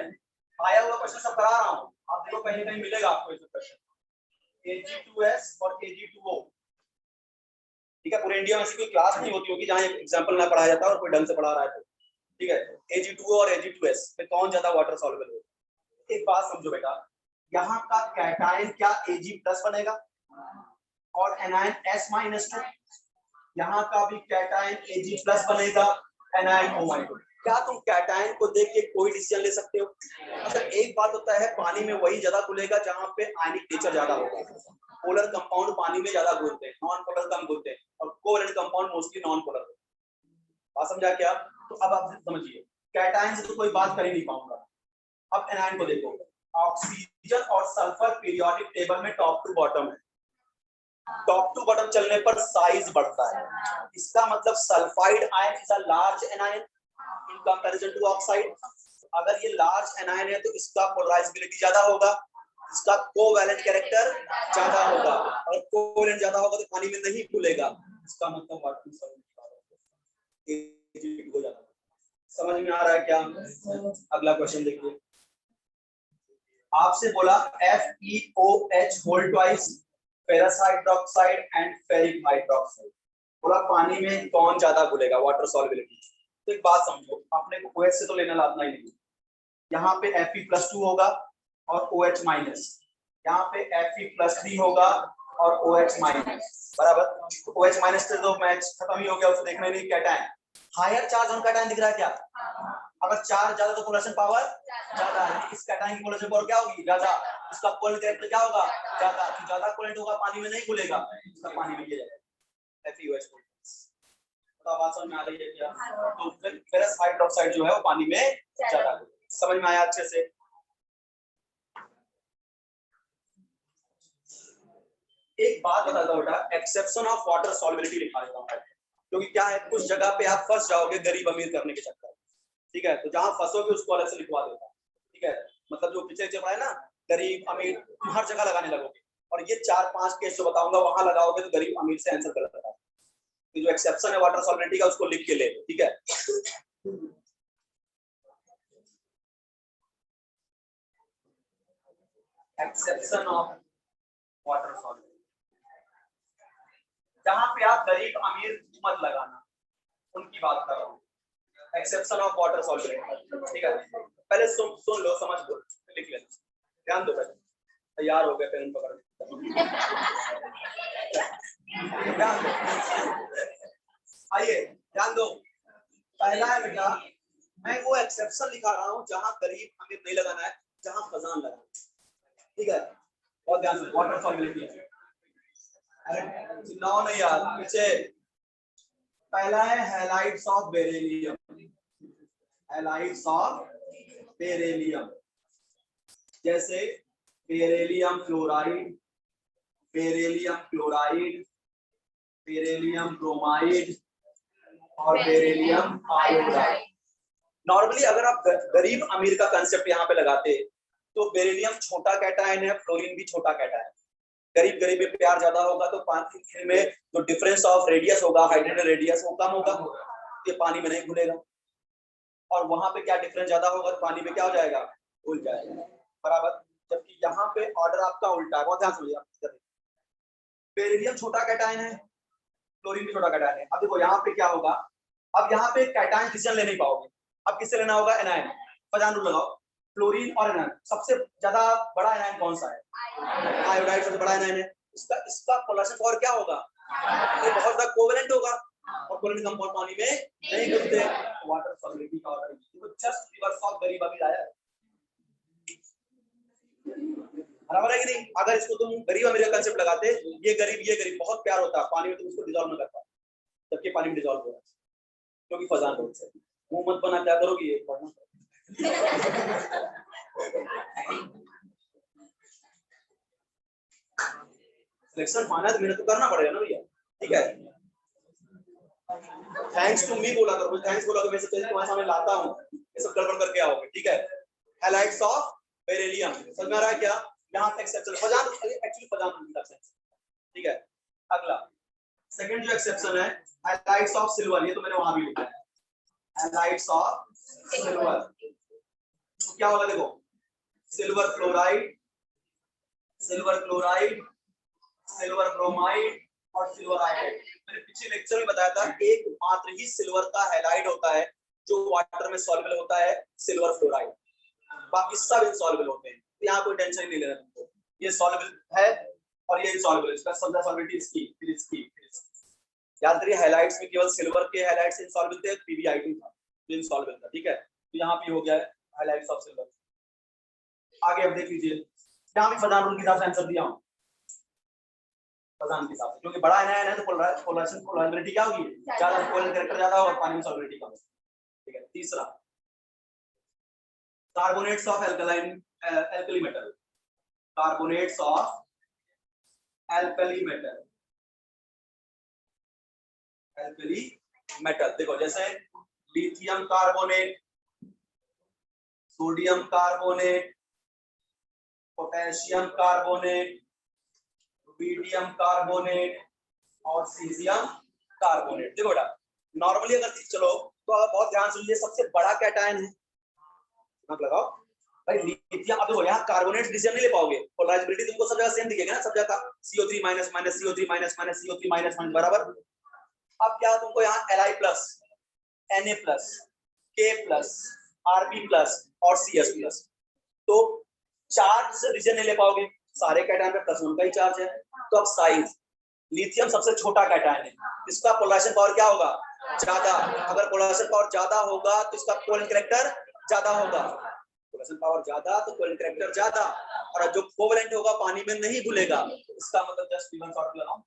Speaker 1: आया हुआ क्वेश्चन सब करा रहा हूं, आप देखो कहीं कहीं मिलेगा आपको ये क्वेश्चन। Ag2S और Ag2O, ठीक है। पूरे इंडिया में ऐसी कोई क्लास नहीं होती होगी जहां एग्जांपल ना पढ़ाया जाता और कोई ढंग से पढ़ा रहा है, ठीक है। Ag2O और Ag2S में कौन ज्यादा वाटर सॉल्युबल है? एक बात समझो बेटा, यहाँ का कैटायन क्या Ag+ बनेगा और एनायन S-2, यहाँ का भी कैटायन Ag+ बनेगा, एनायन O-। क्या तुम कैटायन को देख के कोई डिसीजन ले सकते हो? अच्छा एक बात होता है, पानी में वही ज्यादा घुलेगा जहां पे आयनिक नेचर ज्यादा होगा। पोलर कंपाउंड पानी में ज्यादा घुलते हैं, नॉन पोलर कम घुलते हैं, और covalent compound mostly non polar. बात समझा क्या? तो अब आप समझिए कैटायन से तो कोई बात कर ही नहीं पाऊंगा। अब एनायन को देखो, ऑक्सीजन और सल्फर पीरियोडिक टेबल में टॉप टू बॉटम है, टॉप टू बॉटम चलने पर साइज बढ़ता है, इसका मतलब sulphide ion is a large anion in comparison to oxide. अगर ये लार्ज एनायन है तो इसका पोलराइजेबिलिटी ज्यादा होगा, इसका कोवैलेंट कैरेक्टर ज्यादा होगा, और कोवैलेंट ज्यादा होगा तो पानी में नहीं घुलेगा, इसका मतलब वाटर सॉल्युबल हो जाता है। समझ में आ रहा है क्या? अगला क्वेश्चन देखिए, आपसे बोला FeOH whole twice ferrous hydroxide and ferric hydroxide, बोला पानी में कौन ज्यादा घुलेगा वाटर सॉल्युबिलिटी। तो एक बात समझो, अपने को OH से तो लेना लाना ही नहीं, यहाँ पे Fe+2 होगा और OH-, यहाँ पे Fe+3 होगा और OH-, बराबर। OH- से तो मैच खत्म ही हो गया, उसे देखना ही नहीं। Cation higher charge on cation दिख रहा है क्या? अगर चार्ज ज्यादा तो पोलराइजेशन पावर ज्यादा है, इस कैटायन की पोलराइजेशन पावर क्या होगी? ज्यादा, इसका कोवैलेंट कैरेक्टर क्या होगा? ज्यादा। तो ज्यादा कोवैलेंट होगा पानी में नहीं घुलेगा, इसका पानी में ये जाएगा FeOH। आवाज समझ में आ रही है क्या? तो फिर फेरस हाइड्रोक्साइड जो है वो पानी में ज्यादा, समझ में आया अच्छे से? एक बात बताता हूँ बेटा, एक्सेप्शन ऑफ वाटर सॉल्युबिलिटी लिखा देता हूँ, क्योंकि क्या है कुछ जगह पे आप फंस जाओगे गरीब अमीर करने के चक्कर, ठीक है? तो जहां फंसोगे उसको अलग से लिखवा देता हूँ, ठीक है? मतलब जो पीछे चल रहा है ना गरीब अमीर, हर जगह लगाने लगोगे, और ये 4-5 केस जो बताऊंगा वहां लगाओगे तो गरीब अमीर से आंसर गलत आता है। तो जो एक्सेप्शन है वाटर सॉल्युबिलिटी का उसको लिख के ले, ठीक है? एक्सेप्शन ऑफ वाटर सॉल्युबिलिटी, जहां पे आप गरीब अमीर मत लगाना, उनकी बात कर रहा हूँ। एक्सेप्शन ऑफ वाटर सॉल्युबिलिटी, ठीक है? पहले सुन लो, समझ लो, लिख लेना, ध्यान दो। पहले तैयार हो गए, पेन पकड़ ध्यान दो, आइए ध्यान दो। पहला है बेटा, मैं वो एक्सेप्शन लिखा रहा हूँ जहां गरीब अमीर नहीं लगाना है, जहां खजान लगाना है, ठीक है? और ध्यान से वाटर सॉल्युबिलिटी, चिल्लाओ नहीं यार पीछे। पहला है halides of beryllium, halides of beryllium, जैसे beryllium fluoride, beryllium chloride, beryllium bromide और बेरिलियम आयोडाइड। नॉर्मली अगर आप गरीब अमीर का कंसेप्ट यहाँ पे लगाते तो बेरिलियम छोटा कैटायन है, फ्लोरीन भी छोटा कैटायन है। गरीब गरीब में प्यार ज्यादा होगा तो पानी में जो डिफरेंस ऑफ रेडियस होगा, हाइड्रोजन रेडियस, वो कम होगा, ये पानी में नहीं घुलेगा। और वहां पे क्या डिफरेंस ज्यादा होगा तो पानी में क्या हो जाएगा, घुल जाएगा, बराबर। जबकि यहाँ पे ऑर्डर आपका उल्टा है, बहुत ध्यान सुनिए। बेरिलियम छोटा कैटायन है, फ्लोरीन भी छोटा कैटायन है। अब देखो यहाँ पे क्या होगा, अब यहाँ पे कैटायन डिसीजन ले नहीं पाओगे, अब किससे लेना होगा, एनायन। पहचान रूल लगाओ, फ्लोरीन और एनायन, सबसे ज्यादा बड़ा एनायन कौन सा है, आयोडाइड सबसे बड़ा एनायन है। इसका पोलराइजेशन पावर क्या होगा, ये बहुत ज्यादा कोवेलेंट होगा, और कोवेलेंट कंपाउंड पानी में नहीं घुलते। वाटर सॉल्युबिलिटी का ऑर्डर तो जस्ट रिवर्स ऑफ गरीब अमीर आया है, बराबर है कि नहीं? अगर इसको तुम गरीब अमीर का कांसेप्ट लगाते, ये गरीब बहुत प्यार होता है, पानी में तुम इसको डिसॉल्व न कर पाते, जबकि पानी में डिसॉल्व हो रहा है क्योंकि फजान रोड से। मुंह मत बना, क्या करोगी ये पढ़ना। सिलेक्शन पाना तो मेहनत तो करना पड़ेगा ना भैया, ठीक है? थैंक्स टू मी बोला करो, थैंक्स बोला तो मैं सब चीजें तुम्हारे सामने लाता हूँ, ये सब गड़बड़ करके आओगे, ठीक है? हैलाइड्स ऑफ बेरिलियम, समझ में आ रहा है क्या? यहाँ पे एक्सेप्शन फजान, एक्चुअली फजान का सेंस, ठीक है? अगला सेकंड जो एक्सेप्शन है, हैलाइड्स ऑफ सिल्वर, ये तो मैंने वहां भी लिखा है, हैलाइड्स ऑफ सिल्वर। तो क्या होगा देखो, silver chloride, silver chloride, silver bromide और सिल्वर आयोडाइड। मैंने पिछले लेक्चर में बताया था एक मात्र ही सिल्वर का हैलाइड होता है जो वाटर में सॉल्युबल होता है, सिल्वर फ्लोराइड, बाकी सब इनसॉल्युबल होते हैं। तो यहाँ कोई टेंशन नहीं लेना तुमको, ये सॉल्युबल है और ये इनसॉल्युबल है, इसका समझा सॉल्युबिलिटी इसकी, फिर इसकी। याद करिए हाइलाइट्स में केवल सिल्वर के हाइलाइट्स इनसॉल्युबल थे, PbI2 था जो इनसॉल्युबल था, ठीक है? तो यहाँ पे हो गया है हाइलाइट्स ऑफ सिल्वर। आगे अब देख लीजिए, यहाँ भी फजान रूल के हिसाब से आंसर दिया हूँ, फजान के हिसाब से, क्योंकि बड़ा एनायन है तो पोलराइजेशन पोलराइबिलिटी क्या होगी, ज्यादा, कोवेलेंट कैरेक्टर ज्यादा और पानी में सॉल्युबिलिटी कम, ठीक है? तीसरा, carbonates of alkaline alkali metal, carbonates of alkali metal, alkali metal देखो, जैसे lithium carbonate, sodium carbonate, potassium carbonate, rubidium carbonate और सीजियम कार्बोनेट। देखो बेटा, नॉर्मली अगर चलो तो आप बहुत ध्यान से लीजिए, सबसे बड़ा कैटायन है, दिमाग लगाओ भाई, लिथियम। अब देखो यहाँ कार्बोनेट डिसीजन नहीं ले पाओगे, पोलराइजेबिलिटी तुमको सब जगह सेम दिखेगा ना, सब जगह CO3 minus minus CO3 minus minus CO3 minus minus बराबर। अब क्या तुमको यहाँ Li plus, Na plus, K plus, Rb plus और CS प्लस, तो चार्ज से डिसीजन नहीं ले पाओगे, सारे कैटायन पे प्लस 1 का ही चार्ज है। तो अब साइज, लिथियम सबसे छोटा कैटायन है, इसका पोलराइजेशन पावर क्या होगा, ज्यादा। अगर पोलराइजेशन पावर ज्यादा होगा तो इसका कोवेलेंट कैरेक्टर ज्यादा होगा, पोलराइजेशन पावर ज्यादा तो कोवेलेंट कैरेक्टर ज्यादा, और जो कोवेलेंट होगा पानी में नहीं घुलेगा, इसका मतलब जस्ट गिवन शॉर्ट लगाओ।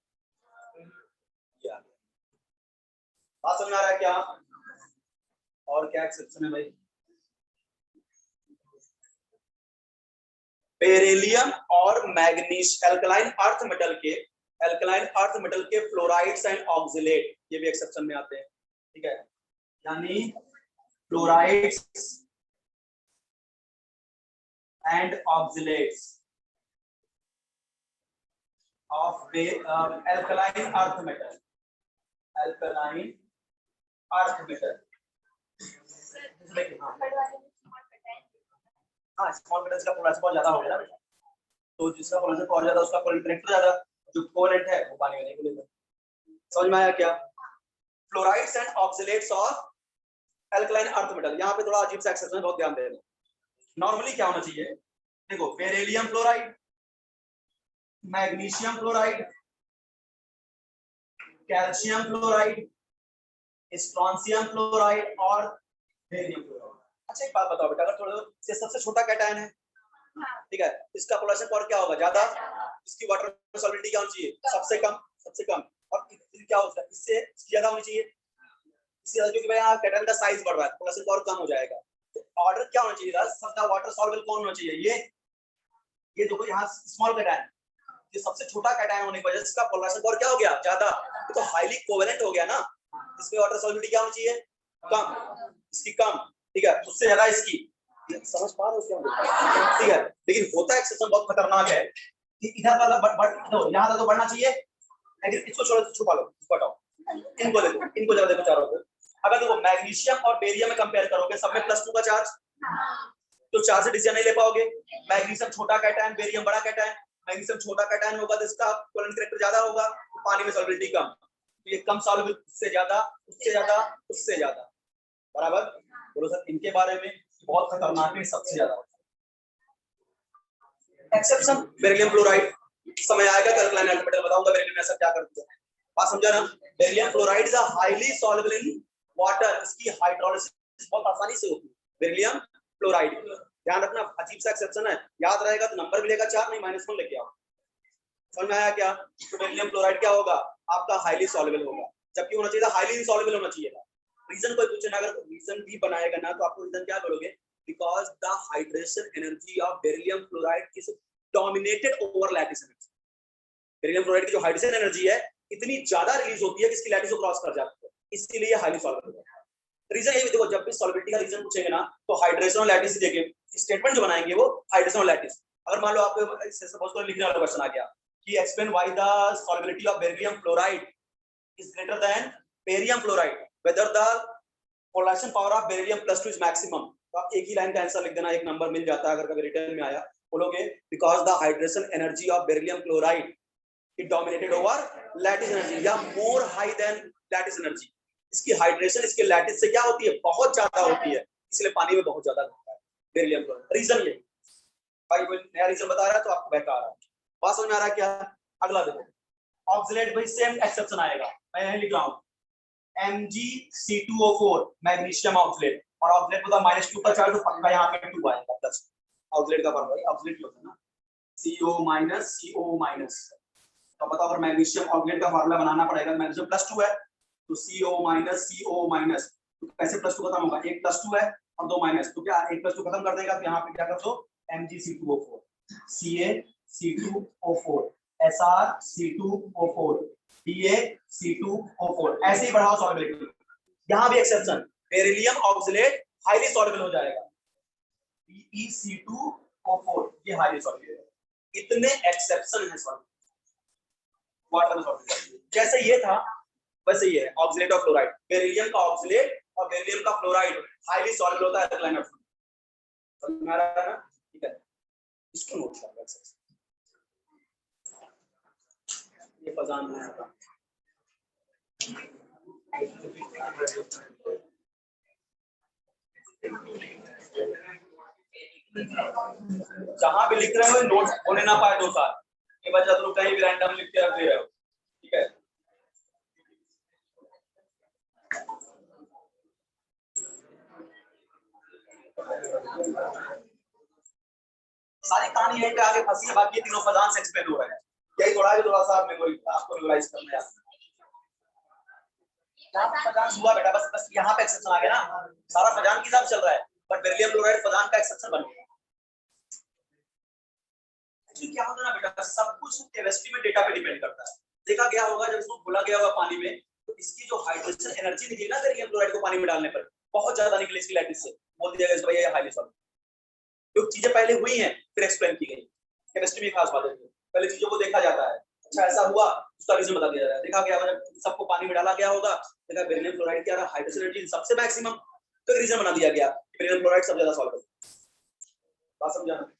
Speaker 1: बात समझ में आ रहा है क्या? और क्या एक्सेप्शन है भाई? बेरिलियम और मैग्नीज एल्कलाइन अर्थ मेटल के फ्लोराइड्स एंड ऑक्सिलेट, ये भी एक्सेप्शन में आते हैं, ठीक है। यानी fluorides and oxalates of alkaline earth metal, alkaline earth metal। हाँ, स्मॉल मेटल्स का पोलराइजेशन बहुत ज्यादा हो गया ना, तो जिसका पोलराइजेशन बहुत ज्यादा उसका कोवेलेंट ज्यादा, जो कोवेलेंट है वो पानी में नहीं घुलेगा। समझ में आया क्या? Fluorides and oxalates of alkaline earth metal. यहाँ पे थोड़ा अजीब सा एक्सेप्शन, बहुत ध्यान देना। नॉर्मली क्या होना चाहिए, देखो, beryllium fluoride, magnesium fluoride, calcium fluoride, strontium fluoride और बेरियम फ्लोराइड। अच्छा एक बात बताओ बेटा, अगर थोड़ा से सबसे छोटा कैटायन है, ठीक है, इसका पोलराइजेशन पावर क्या होगा? ज्यादा। इसकी वाटर सॉल्युबिलिटी क्या होनी चाहिए? सबसे कम, सबसे कम। और क्या होता है इससे ज्यादा होनी चाहिए, इससे ज्यादा, क्योंकि भाई यहाँ कैटायन का साइज बढ़ रहा है, पोलराइजेशन पावर कम हो जाएगा। तो ऑर्डर क्या होना चाहिए? सबका वाटर सॉल्युबल कौन होना चाहिए? ये देखो यहाँ स्मॉल कैटायन, ये सबसे छोटा कैटायन होने की वजह से इसका पोलराइजेशन पावर क्या हो गया? ज्यादा। तो हाईली कोवेलेंट हो गया ना, इसमें वाटर सॉल्युबिलिटी क्या होनी चाहिए? कम, इसकी कम, ठीक है, उससे ज्यादा इसकी। समझ पा रहे हो क्या? ठीक है, लेकिन होता एक्सेप्शन बहुत खतरनाक है कि इधर वाला यहाँ तक तो बढ़ना चाहिए, लेकिन इसको छोड़ो, छुपा लो, इसको हटाओ, इनको देखो, इनको जरा देखो चारों को। अगर देखो मैग्नीशियम और बेरियम में कंपेयर करोगे, सब में +2 का चार्ज, तो 4 से डिसीजन नहीं ले पाओगे। मैग्नीशियम छोटा कैटायन, बेरियम बड़ा कैटायन। मैग्नीशियम छोटा कैटायन होगा तो इसका कोवेलेंट कैरेक्टर ज्यादा होगा, तो पानी में सॉल्युबिलिटी कम, तो ये कम सॉल्युबल, उससे ज्यादा, उससे ज्यादा, उससे ज्यादा, बराबर। बोलो सर इनके बारे में बहुत खतरनाक है, सबसे ज्यादा एक्सेप्शन। बेरिलियम फ्लोराइड, समय आएगा तो अल्कलाइन अर्थ मेटल बताऊंगा बेरिलियम ऐसा क्या करते हैं, बात समझा ना? Beryllium fluoride is highly soluble in water, इसकी हाइड्रोलिसिस बहुत आसानी से होती है। बेरिलियम फ्लोराइड, ध्यान रखना, अजीब सा एक्सेप्शन है, याद रहेगा तो नंबर मिलेगा 4, नहीं -1 लेके आओ। समझ में आया क्या? तो बेरिलियम फ्लोराइड क्या होगा आपका? हाईली सॉल्युबल होगा, जबकि होना चाहिए था हाईली इनसॉल्युबल होना चाहिए था। रीजन कोई पूछे ना, अगर रीजन भी बनाएगा ना तो आपको रीजन क्या करोगे? Because the hydration energy of beryllium fluoride is dominated over lattice energy. Beryllium fluoride की जो हाइड्रेशन एनर्जी है इतनी ज्यादा रिलीज होती है कि इसकी लैटिस को क्रॉस कर जाती है, इसलिए हाईली सॉल्युबल है। रीजन ये भी देखो, जब भी सॉल्युबिलिटी का रीजन पूछेंगे ना तो हाइड्रेशन और लैटिस देके स्टेटमेंट जो बनाएंगे वो हाइड्रेशन और लैटिस। अगर मान लो आपको सपोज करो लिखने वाला क्वेश्चन आ गया कि explain why the solubility of beryllium fluoride is greater than barium fluoride, whether the polarization power of beryllium +2 is maximum, तो आप एक ही लाइन का आंसर लिख देना, एक नंबर मिल जाता है। अगर कभी रिटर्न में आया बोलोगे because the hydration energy of beryllium chloride it dominated over lattice energy, या more high than lattice energy. इसकी हाइड्रेशन इसके लैटिस से क्या होती है? बहुत ज्यादा होती है, इसलिए पानी में बहुत ज्यादा घुलता है बेरिलियम क्लोराइड। रीजन ये भाई, कोई नया रीजन बता रहा है तो आपको बहका रहा है। बात समझ में आ रहा है क्या? अगला देखो, ऑक्सिलेट भाई सेम एक्सेप्शन आएगा, मैं यहीं लिख रहा हूं MgC2O4 मैग्नीशियम ऑक्सिलेट, और ऑक्सिलेट को -2 का चार्ज, तो पक्का यहां पे 2 आएगा प्लस। ऑक्सिलेट का फॉर्मूला ऑक्सिलेट होता है ना, CO-CO-, तो बताओ अगर मैग्नीशियम ऑक्सिलेट का फॉर्मूला बनाना पड़ेगा, मैग्नीशियम +2 है तो CO-CO-, तो कैसे +2 खत्म होगा? 1 +2 है और 2 माइनस, तो क्या 1 +2 खत्म कर देगा, तो यहाँ पे क्या कर दो MgC2O4, CaC2O4, SrC2O4, DaC2O4, ऐसे ही बढ़ाओ सॉल्युबिलिटी। यहां भी exception, beryllium oxalate highly soluble हो जाएगा, BeC2O4 ये हाईली सॉल्युबल है। इतने एक्सेप्शन है सॉल्युबल वाटर में सॉल्युबल, जैसे ये था वैसे ये है ऑक्सिलेट ऑफ फ्लोराइड। बेरिलियम का ऑक्सिलेट और बेरिलियम का फ्लोराइड हाईली सॉल्युबल होता है एल्कलाइन अर्थ। समझ में आ रहा है ना? ठीक है, इसको नोट कर लो। ये फजान है, जहां भी लिख रहे हो नोट होने ना पाए 2 साल के बाद, तुम कहीं भी रैंडम लिख के रख दे रहे हो, ठीक है? सारी कहानी यहीं पे आगे फंसी है, बाकी तीनों फजान से एक्सप्लेन हो रहे हैं। यही थोड़ा सा मेमोरी आपको रिवाइज करना है। फजान हुआ बेटा, बस बस यहाँ पे एक्सेप्शन आ गया ना, सारा फजान की हिसाब चल रहा है, बट बेरिलियम क्लोराइड फजान का एक्सेप्शन बन गया। एक्चुअली क्या होता है ना बेटा, सब कुछ केमिस्ट्री में डेटा पे डिपेंड करता है। देखा गया होगा जब इसको घोला गया होगा पानी में, तो इसकी जो हाइड्रोजन एनर्जी निकली ना बेरिलियम क्लोराइड को पानी में डालने पर, बहुत ज्यादा निकली इसकी लैटिस से, बोल दिया गया भैया ये हाईली सॉल्युबल। जो चीजें पहले हुई हैं फिर एक्सप्लेन की गई, केमिस्ट्री में खास बात है, पहले चीजों को देखा जाता है, अच्छा ऐसा हुआ उसका रीजन बता दिया जाता है। देखा गया जब सबको पानी में डाला गया होगा, देखा बेरिलियम क्लोराइड की हाइड्रोजन एनर्जी सबसे मैक्सिमम, तो रीजन बना दिया गया कि बेरिलियम क्लोराइड सबसे ज्यादा सॉल्युबल। बात समझाना।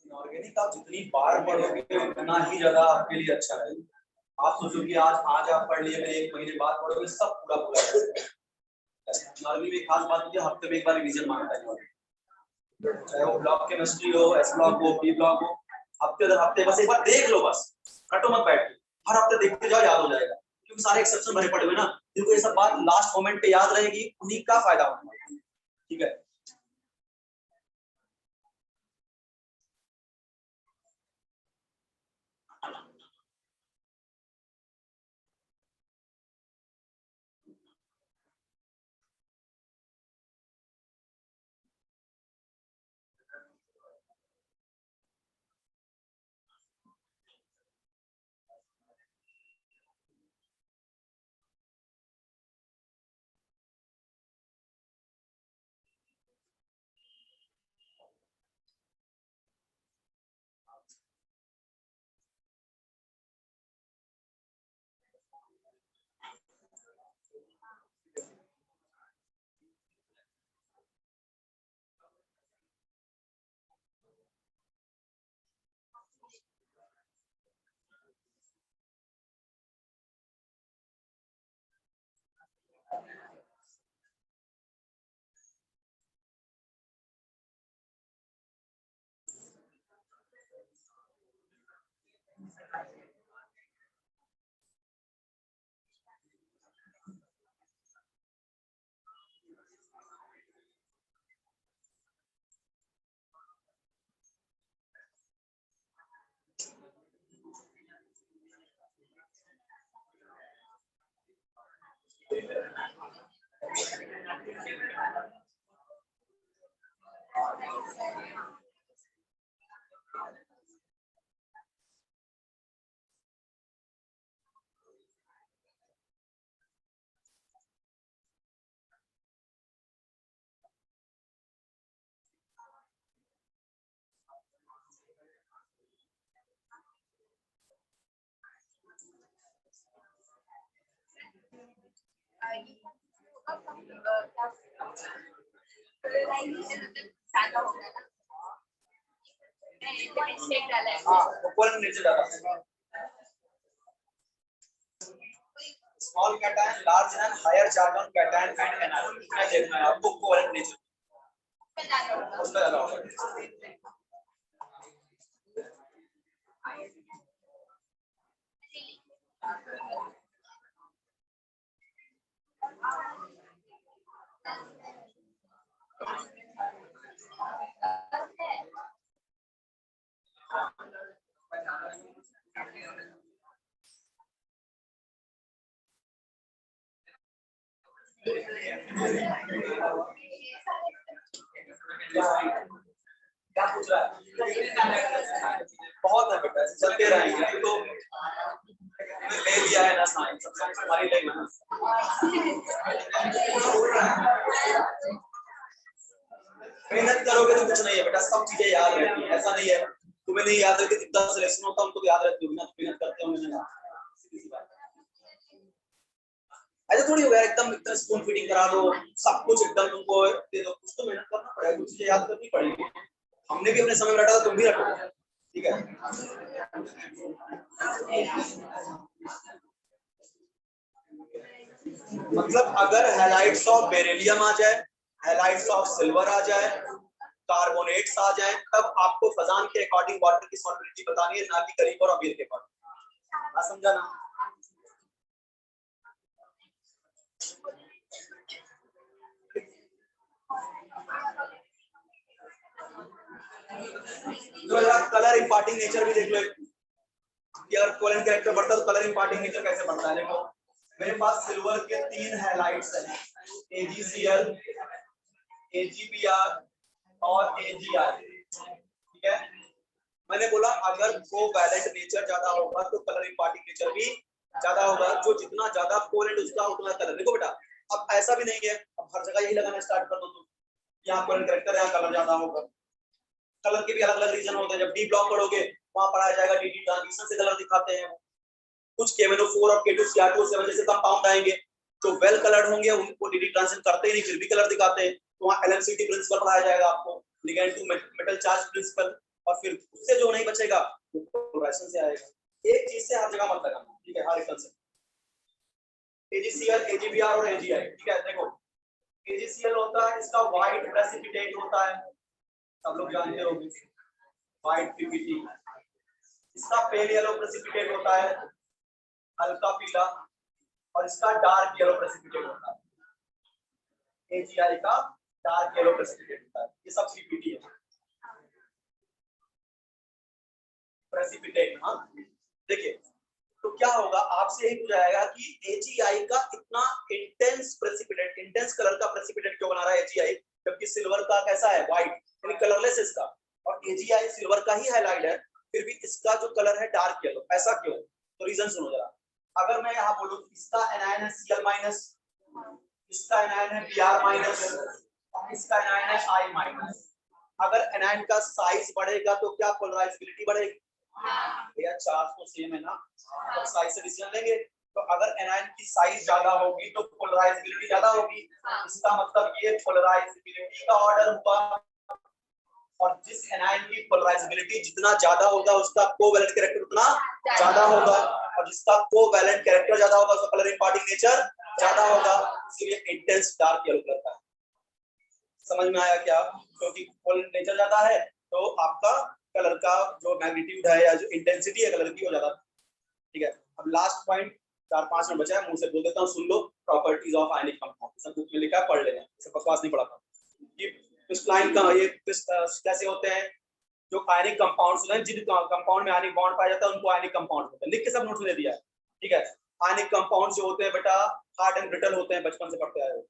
Speaker 1: ऑर्गेनिक आप जितनी बार पढ़ोगे उतना ही ज्यादा आपके लिए अच्छा रहेगा। आप सोचो कि आज आप पढ़ लिए, एक महीने बाद पढ़ोगे, सब पूरा पूरा नॉर्मली में खास बात है हफ्ते में एक बार रिवीजन मांगता है, चाहे वो ब्लॉक केमिस्ट्री हो, एस ब्लॉक हो, बी ब्लॉक हो, हफ्ते दर हफ्ते बस एक बार देख लो, बस रटो मत बैठ के, हर हफ्ते देखते जाओ, याद हो जाएगा, क्योंकि सारे एक्सेप्शन भरे पड़े हुए ना, जिनको ये सब बात लास्ट मोमेंट पे याद रहेगी उन्हीं का फायदा होगा। ठीक है, small cation, large anion, higher charge cation and anion, इतना देखना है आपको कोवेलेंट नेचर, उसका ज्यादा होगा। क्या पूछ रहा है? बहुत है बेटा, चलते रहेंगे तो ले लिया है ना साइंस, सब हमारी लाइन है। मेहनत करोगे तो कुछ नहीं है बेटा, सब चीजें याद रहती है, ऐसा नहीं है तुम्हें नहीं याद रहती, 10 सिलेक्शन होता है उनको याद रहती होगी ना, मेहनत करते होंगे ना। ऐसा थोड़ी होगा एकदम इतना स्पून फीडिंग करा दो, सब कुछ एकदम तुमको दे दो, कुछ तो मेहनत करना पड़ेगा, कुछ चीजें याद करनी पड़ेगी। हमने भी अपने समय में रटा था, तुम भी रटो, ठीक है। मतलब अगर हैलाइड्स ऑफ बेरिलियम आ जाए, हैलाइड्स ऑफ सिल्वर आ जाए, कार्बोनेट्स आ जाए, तब आपको फजान के अकॉर्डिंग वाटर की सॉल्युबिलिटी बतानी है, ना कि करीब और अबीर के अकॉर्डिंग। समझा ना? कलर इंपार्टिंग नेचर भी देख लो कि अगर कोलन कैरेक्टर बढ़ता है तो कलर इंपार्टिंग नेचर कैसे बढ़ता है। देखो मेरे पास सिल्वर के 3 हैलाइड्स हैं, AgCl, AgBr और AgI, ठीक है। मैंने बोला अगर कोवैलेंट नेचर ज्यादा होगा तो कलर इंपार्टिंग नेचर भी ज्यादा होगा, जो जितना ज्यादा कोवैलेंट उसका उतना कलर। देखो बेटा अब ऐसा भी नहीं है अब हर जगह यही लगाना स्टार्ट कर दो तो यहाँ कोवैलेंट कैरेक्टर यहाँ कलर ज्यादा होगा। कलर के भी अलग अलग रीजन होते हैं, जब डी ब्लॉक पढ़ोगे वहां पढ़ाया जाएगा डी ट्रांजिशन से कलर दिखाते हैं। कुछ KMnO4 और K2Cr2 जैसे कंपाउंड आएंगे जो वेल कलर्ड होंगे उनको डी ट्रांजिशन करते ही नहीं, फिर भी कलर दिखाते हैं, तो वहां LMCT प्रिंसिपल पढ़ाया जाएगा आपको, ligand to metal charge principle, और फिर उससे जो नहीं बचेगा वो पोलराइजेशन से आएगा। एक चीज से हर जगह मत लगाना, ठीक है, हर एक से AgCl, AgBr और AgI, ठीक है। देखो AgCl होता है इसका व्हाइट प्रेसिपिटेट होता है, सब लोग जानते होंगे व्हाइट PPT। इसका पेल येलो प्रेसिपिटेट होता है, हल्का पीला, और इसका डार्क येलो प्रेसिपिटेट होता है। AgI का डार्क येलो प्रेसिपिटेट होता है, ये सब CPT है प्रेसिपिटेट। हाँ देखिए तो क्या होगा आपसे यही पूछा जाएगा कि AgI का इतना इंटेंस प्रेसिपिटेट, इंटेंस कलर का प्रेसिपिटेट क्यों बना रहा है AgI, जबकि सिल्वर का कैसा है, व्हाइट, यानी कलरलेस इसका, और AgI सिल्वर का ही हाइलाइट है, फिर भी इसका जो कलर है डार्क येलो, ऐसा क्यों? तो रीजन सुनो जरा। अगर मैं यहाँ बोलूं इसका एनायन है Cl-, इसका एनायन है Br-, और इसका एनायन है I-, अगर एनायन का साइज बढ़ेगा तो क्या पोलराइजेबिलिटी बढ़ेगी? भैया चार्ज तो सेम है ना, तो साइज से डिसीजन लेंगे, तो अगर एनायन की साइज ज्यादा होगी तो पोलराइजेबिलिटी ज्यादा होगी, इसका मतलब ये पोलराइजेबिलिटी का ऑर्डर हुआ, और जिस एनायन की पोलराइजेबिलिटी जितना ज्यादा होगा उसका कोवैलेंट कैरेक्टर उतना ज्यादा होगा, और जिसका कोवैलेंट कैरेक्टर ज्यादा होगा उसका कलर इंपार्टिंग नेचर ज्यादा होगा, इसलिए इंटेंस डार्क येलो कलर का। समझ में आया क्या? क्योंकि कोवैलेंट नेचर ज्यादा है तो आपका कलर का जो मैग्नीट्यूड है या जो इंटेंसिटी है कलर की वो ज्यादा, ठीक है। अब लास्ट पॉइंट 4-5 में बचा है, मुंह से बोल देता हूँ, सुन लो। प्रॉपर्टीज ऑफ आयनिक कंपाउंड सब बुक में लिखा है, पढ़ लेना, सब बकवास नहीं पढ़ाता कि क्रिस्टलाइन का ये कैसे होते हैं, जो आयनिक कंपाउंड्स होते हैं, जिन कंपाउंड में आयनिक बॉन्ड पाया जाता है उनको आयनिक कंपाउंड होते हैं, लिख के सब नोट्स में दे दिया है, ठीक है। आयनिक कंपाउंड जो होते हैं बेटा हार्ड एंड ब्रिटल होते हैं, बचपन से पढ़ते आए हो,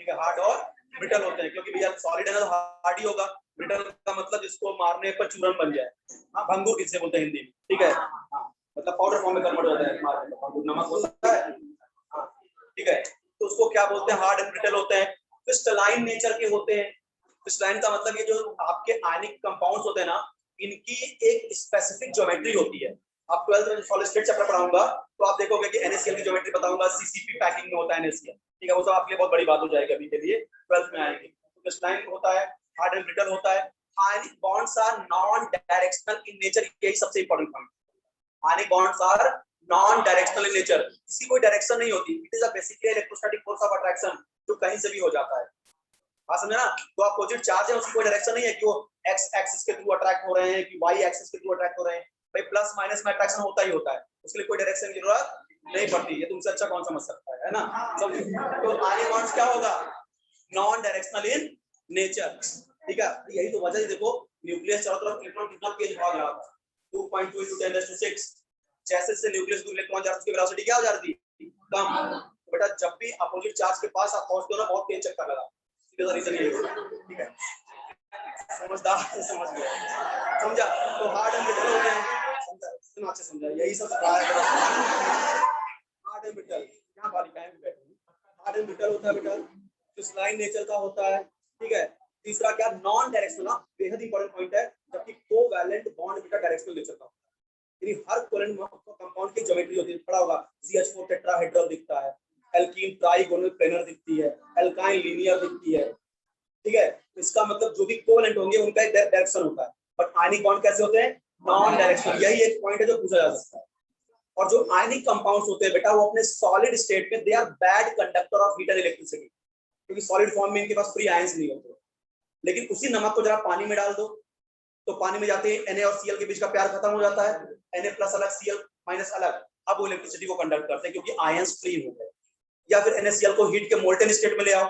Speaker 1: ठीक है, हार्ड और ब्रिटल होते हैं, क्योंकि भैया सॉलिड है ना तो हार्ड ही होगा, ब्रिटल का मतलब जिसको मारने पर चूरन बन जाए, हाँ भंगुर किसे बोलते हैं हिंदी में, ठीक है, हाँ मतलब पाउडर फॉर्म में कन्वर्ट होता है, मारने पर भंगुर नमक होता है, हाँ ठीक है, तो उसको क्या बोलते हैं, हार्ड एंड ब्रिटल होते हैं। क्रिस्टलाइन नेचर के होते हैं, क्रिस्टलाइन का मतलब ये जो आपके आयनिक कंपाउंड्स होते हैं ना, इनकी एक स्पेसिफिक ज्योमेट्री होती है। आप 12th में सॉलिड स्टेट चैप्टर पढ़ाऊंगा तो आप देखोगे कि NaCl की ज्योमेट्री बताऊंगा, CCP पैकिंग में होता है NaCl, ठीक है, वो सब आपके लिए बहुत बड़ी बात हो जाएगी अभी के लिए, 12th में आएगी। तो क्रिस्टलाइन होता है, हार्ड एंड ब्रिटल होता है, ionic bonds are non directional in nature, यही सबसे important point, ionic bonds are non directional in nature, इसकी कोई डायरेक्शन नहीं होती, it is a basically electrostatic force of attraction जो कहीं से भी हो जाता है, हाँ समझे ना। तो अपोजिट चार्ज है उसकी कोई डायरेक्शन नहीं है कि वो x एक्सिस के थ्रू अट्रैक्ट हो रहे हैं कि y एक्सिस के थ्रू अट्रैक्ट हो रहे हैं, भाई प्लस माइनस में अट्रैक्शन होता ही होता है, उसके लिए कोई डायरेक्शन की जरूरत नहीं पड़ती, ये तुमसे अच्छा कौन समझ सकता है ना। तो आयनिक बॉन्ड्स क्या होगा, नॉन डायरेक्शनल इन नेचर, ठीक है, यही तो वजह है, देखो न्यूक्लियस चारों तरफ इलेक्ट्रॉन कितना तेज भाग रहा था, 2.2 × 10⁶, जैसे जैसे न्यूक्लियस दूर इलेक्ट्रॉन जा रहा है उसकी वेलोसिटी क्या हो जाती है, कम। तो बेटा जब भी अपोजिट चार्ज के पास आप पहुंचते हो ना बहुत तेज चक्कर लगा, रीजन ये होगा, ठीक है, समझदार समझ गया, समझा। तो हार्ड एंड ब्रिटल होते हैं, समझा, इतना अच्छे समझा, यही सब सिखाया गया, हार्ड एंड ब्रिटल, यहां बालिकाएं भी बैठी, हार्ड एंड ब्रिटल होता है बेटा, क्रिस्टलाइन नेचर का होता है, ठीक है। तीसरा क्या, नॉन डायरेक्शनल, बेहद इंपॉर्टेंट पॉइंट है, जबकि कोवैलेंट बॉन्ड बेटा डायरेक्शनल नेचर का, यानी हर कोवैलेंट कंपाउंड की ज्योमेट्री होती है, पढ़ा होगा CH4 टेट्राहेड्रल दिखता है, एल्कीन ट्राइगोनल प्लेनर दिखती है, एल्काइन लीनियर दिखती है, ठीक है। इसका मतलब जो भी कोवेलेंट होंगे उनका एक डायरेक्शन होता है, बट आयनिक बॉन्ड कैसे होते हैं? Non directional. यही एक पॉइंट है जो पूछा जा सकता है। और जो आयनिक कंपाउंड्स होते हैं बेटा, वो अपने सॉलिड स्टेट में they are bad conductor of heat and electricity, क्योंकि सॉलिड फॉर्म में इनके पास फ्री आयंस नहीं होते। लेकिन उसी नमक को जरा पानी में डाल दो तो पानी में जाते ही Na और Cl के बीच का प्यार खत्म हो जाता है, Na प्लस अलग Cl माइनस अलग, अब वो इलेक्ट्रिसिटी को कंडक्ट करते हैं क्योंकि आयंस फ्री हो गए। या फिर NaCl को हीट के मोल्टेन स्टेट में ले आओ,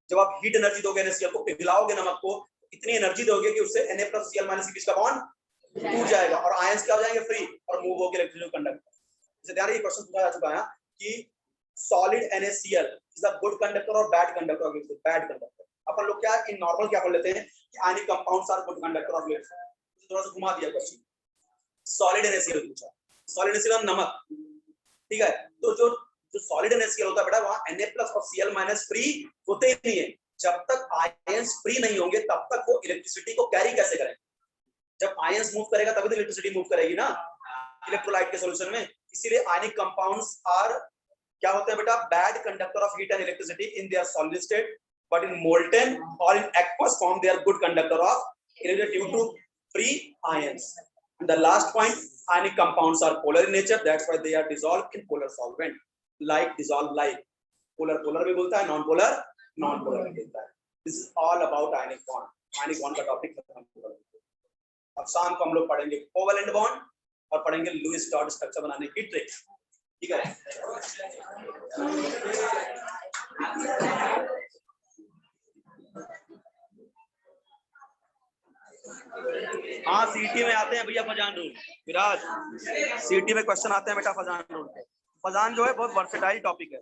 Speaker 1: जब आप हीट एनर्जी दोगे NaCl को, पिघलाओगे नमक को, इतनी एनर्जी दोगे कि उससे Na प्लस Cl माइनस के बीच का बॉन्ड टूट जाएगा और आयंस क्या हो जाएंगे? फ्री, और मूव होकर इलेक्ट्रिसिटी को कंडक्ट। जैसे यार ये क्वेश्चन पूछा जा चुका है कि solid NaCl is a good conductor और bad conductor of electricity? Bad conductor. अपन लोग क्या इन नॉर्मल क्या पढ़ लेते हैं कि ionic compounds are good conductor of electricity, थोड़ा सा घुमा दिया क्वेश्चन। सॉलिड NaCl पूछा, सॉलिड NaCl नमक, ठीक है। तो जो जो सॉलिड NaCl होता है बेटा, वहां Na प्लस और Cl माइनस फ्री होते ही नहीं है। जब तक आयंस फ्री नहीं होंगे तब तक वो इलेक्ट्रिसिटी को कैरी कैसे करेंगे? जब आयंस मूव करेगा तभी तो इलेक्ट्रिसिटी मूव करेगी ना इलेक्ट्रोलाइट के सॉल्यूशन में। इसीलिए आयनिक कंपाउंड्स आर क्या होते हैं बेटा? Bad conductor of heat and electricity in their solid state, but in molten or in aqueous form they are good conductor of electricity due to free ions. And the last point, ionic compounds are polar in nature, that's why they are dissolved in polar solvent, like dissolve like. Polar polar भी बोलता है, non polar non polar भी बोलता है। This is all about ionic bond. ionic bond का topic खत्म। अब शाम को हम लोग पढ़ेंगे कोवेलेंट बॉन्ड और पढ़ेंगे लुईस डॉट स्ट्रक्चर बनाने की ट्रिक, ठीक है। हाँ सीटी में आते हैं भैया फजान रूल, विराज सीटी में क्वेश्चन आते हैं बेटा फजान रूल पे। फजान जो है बहुत वर्सेटाइल टॉपिक है।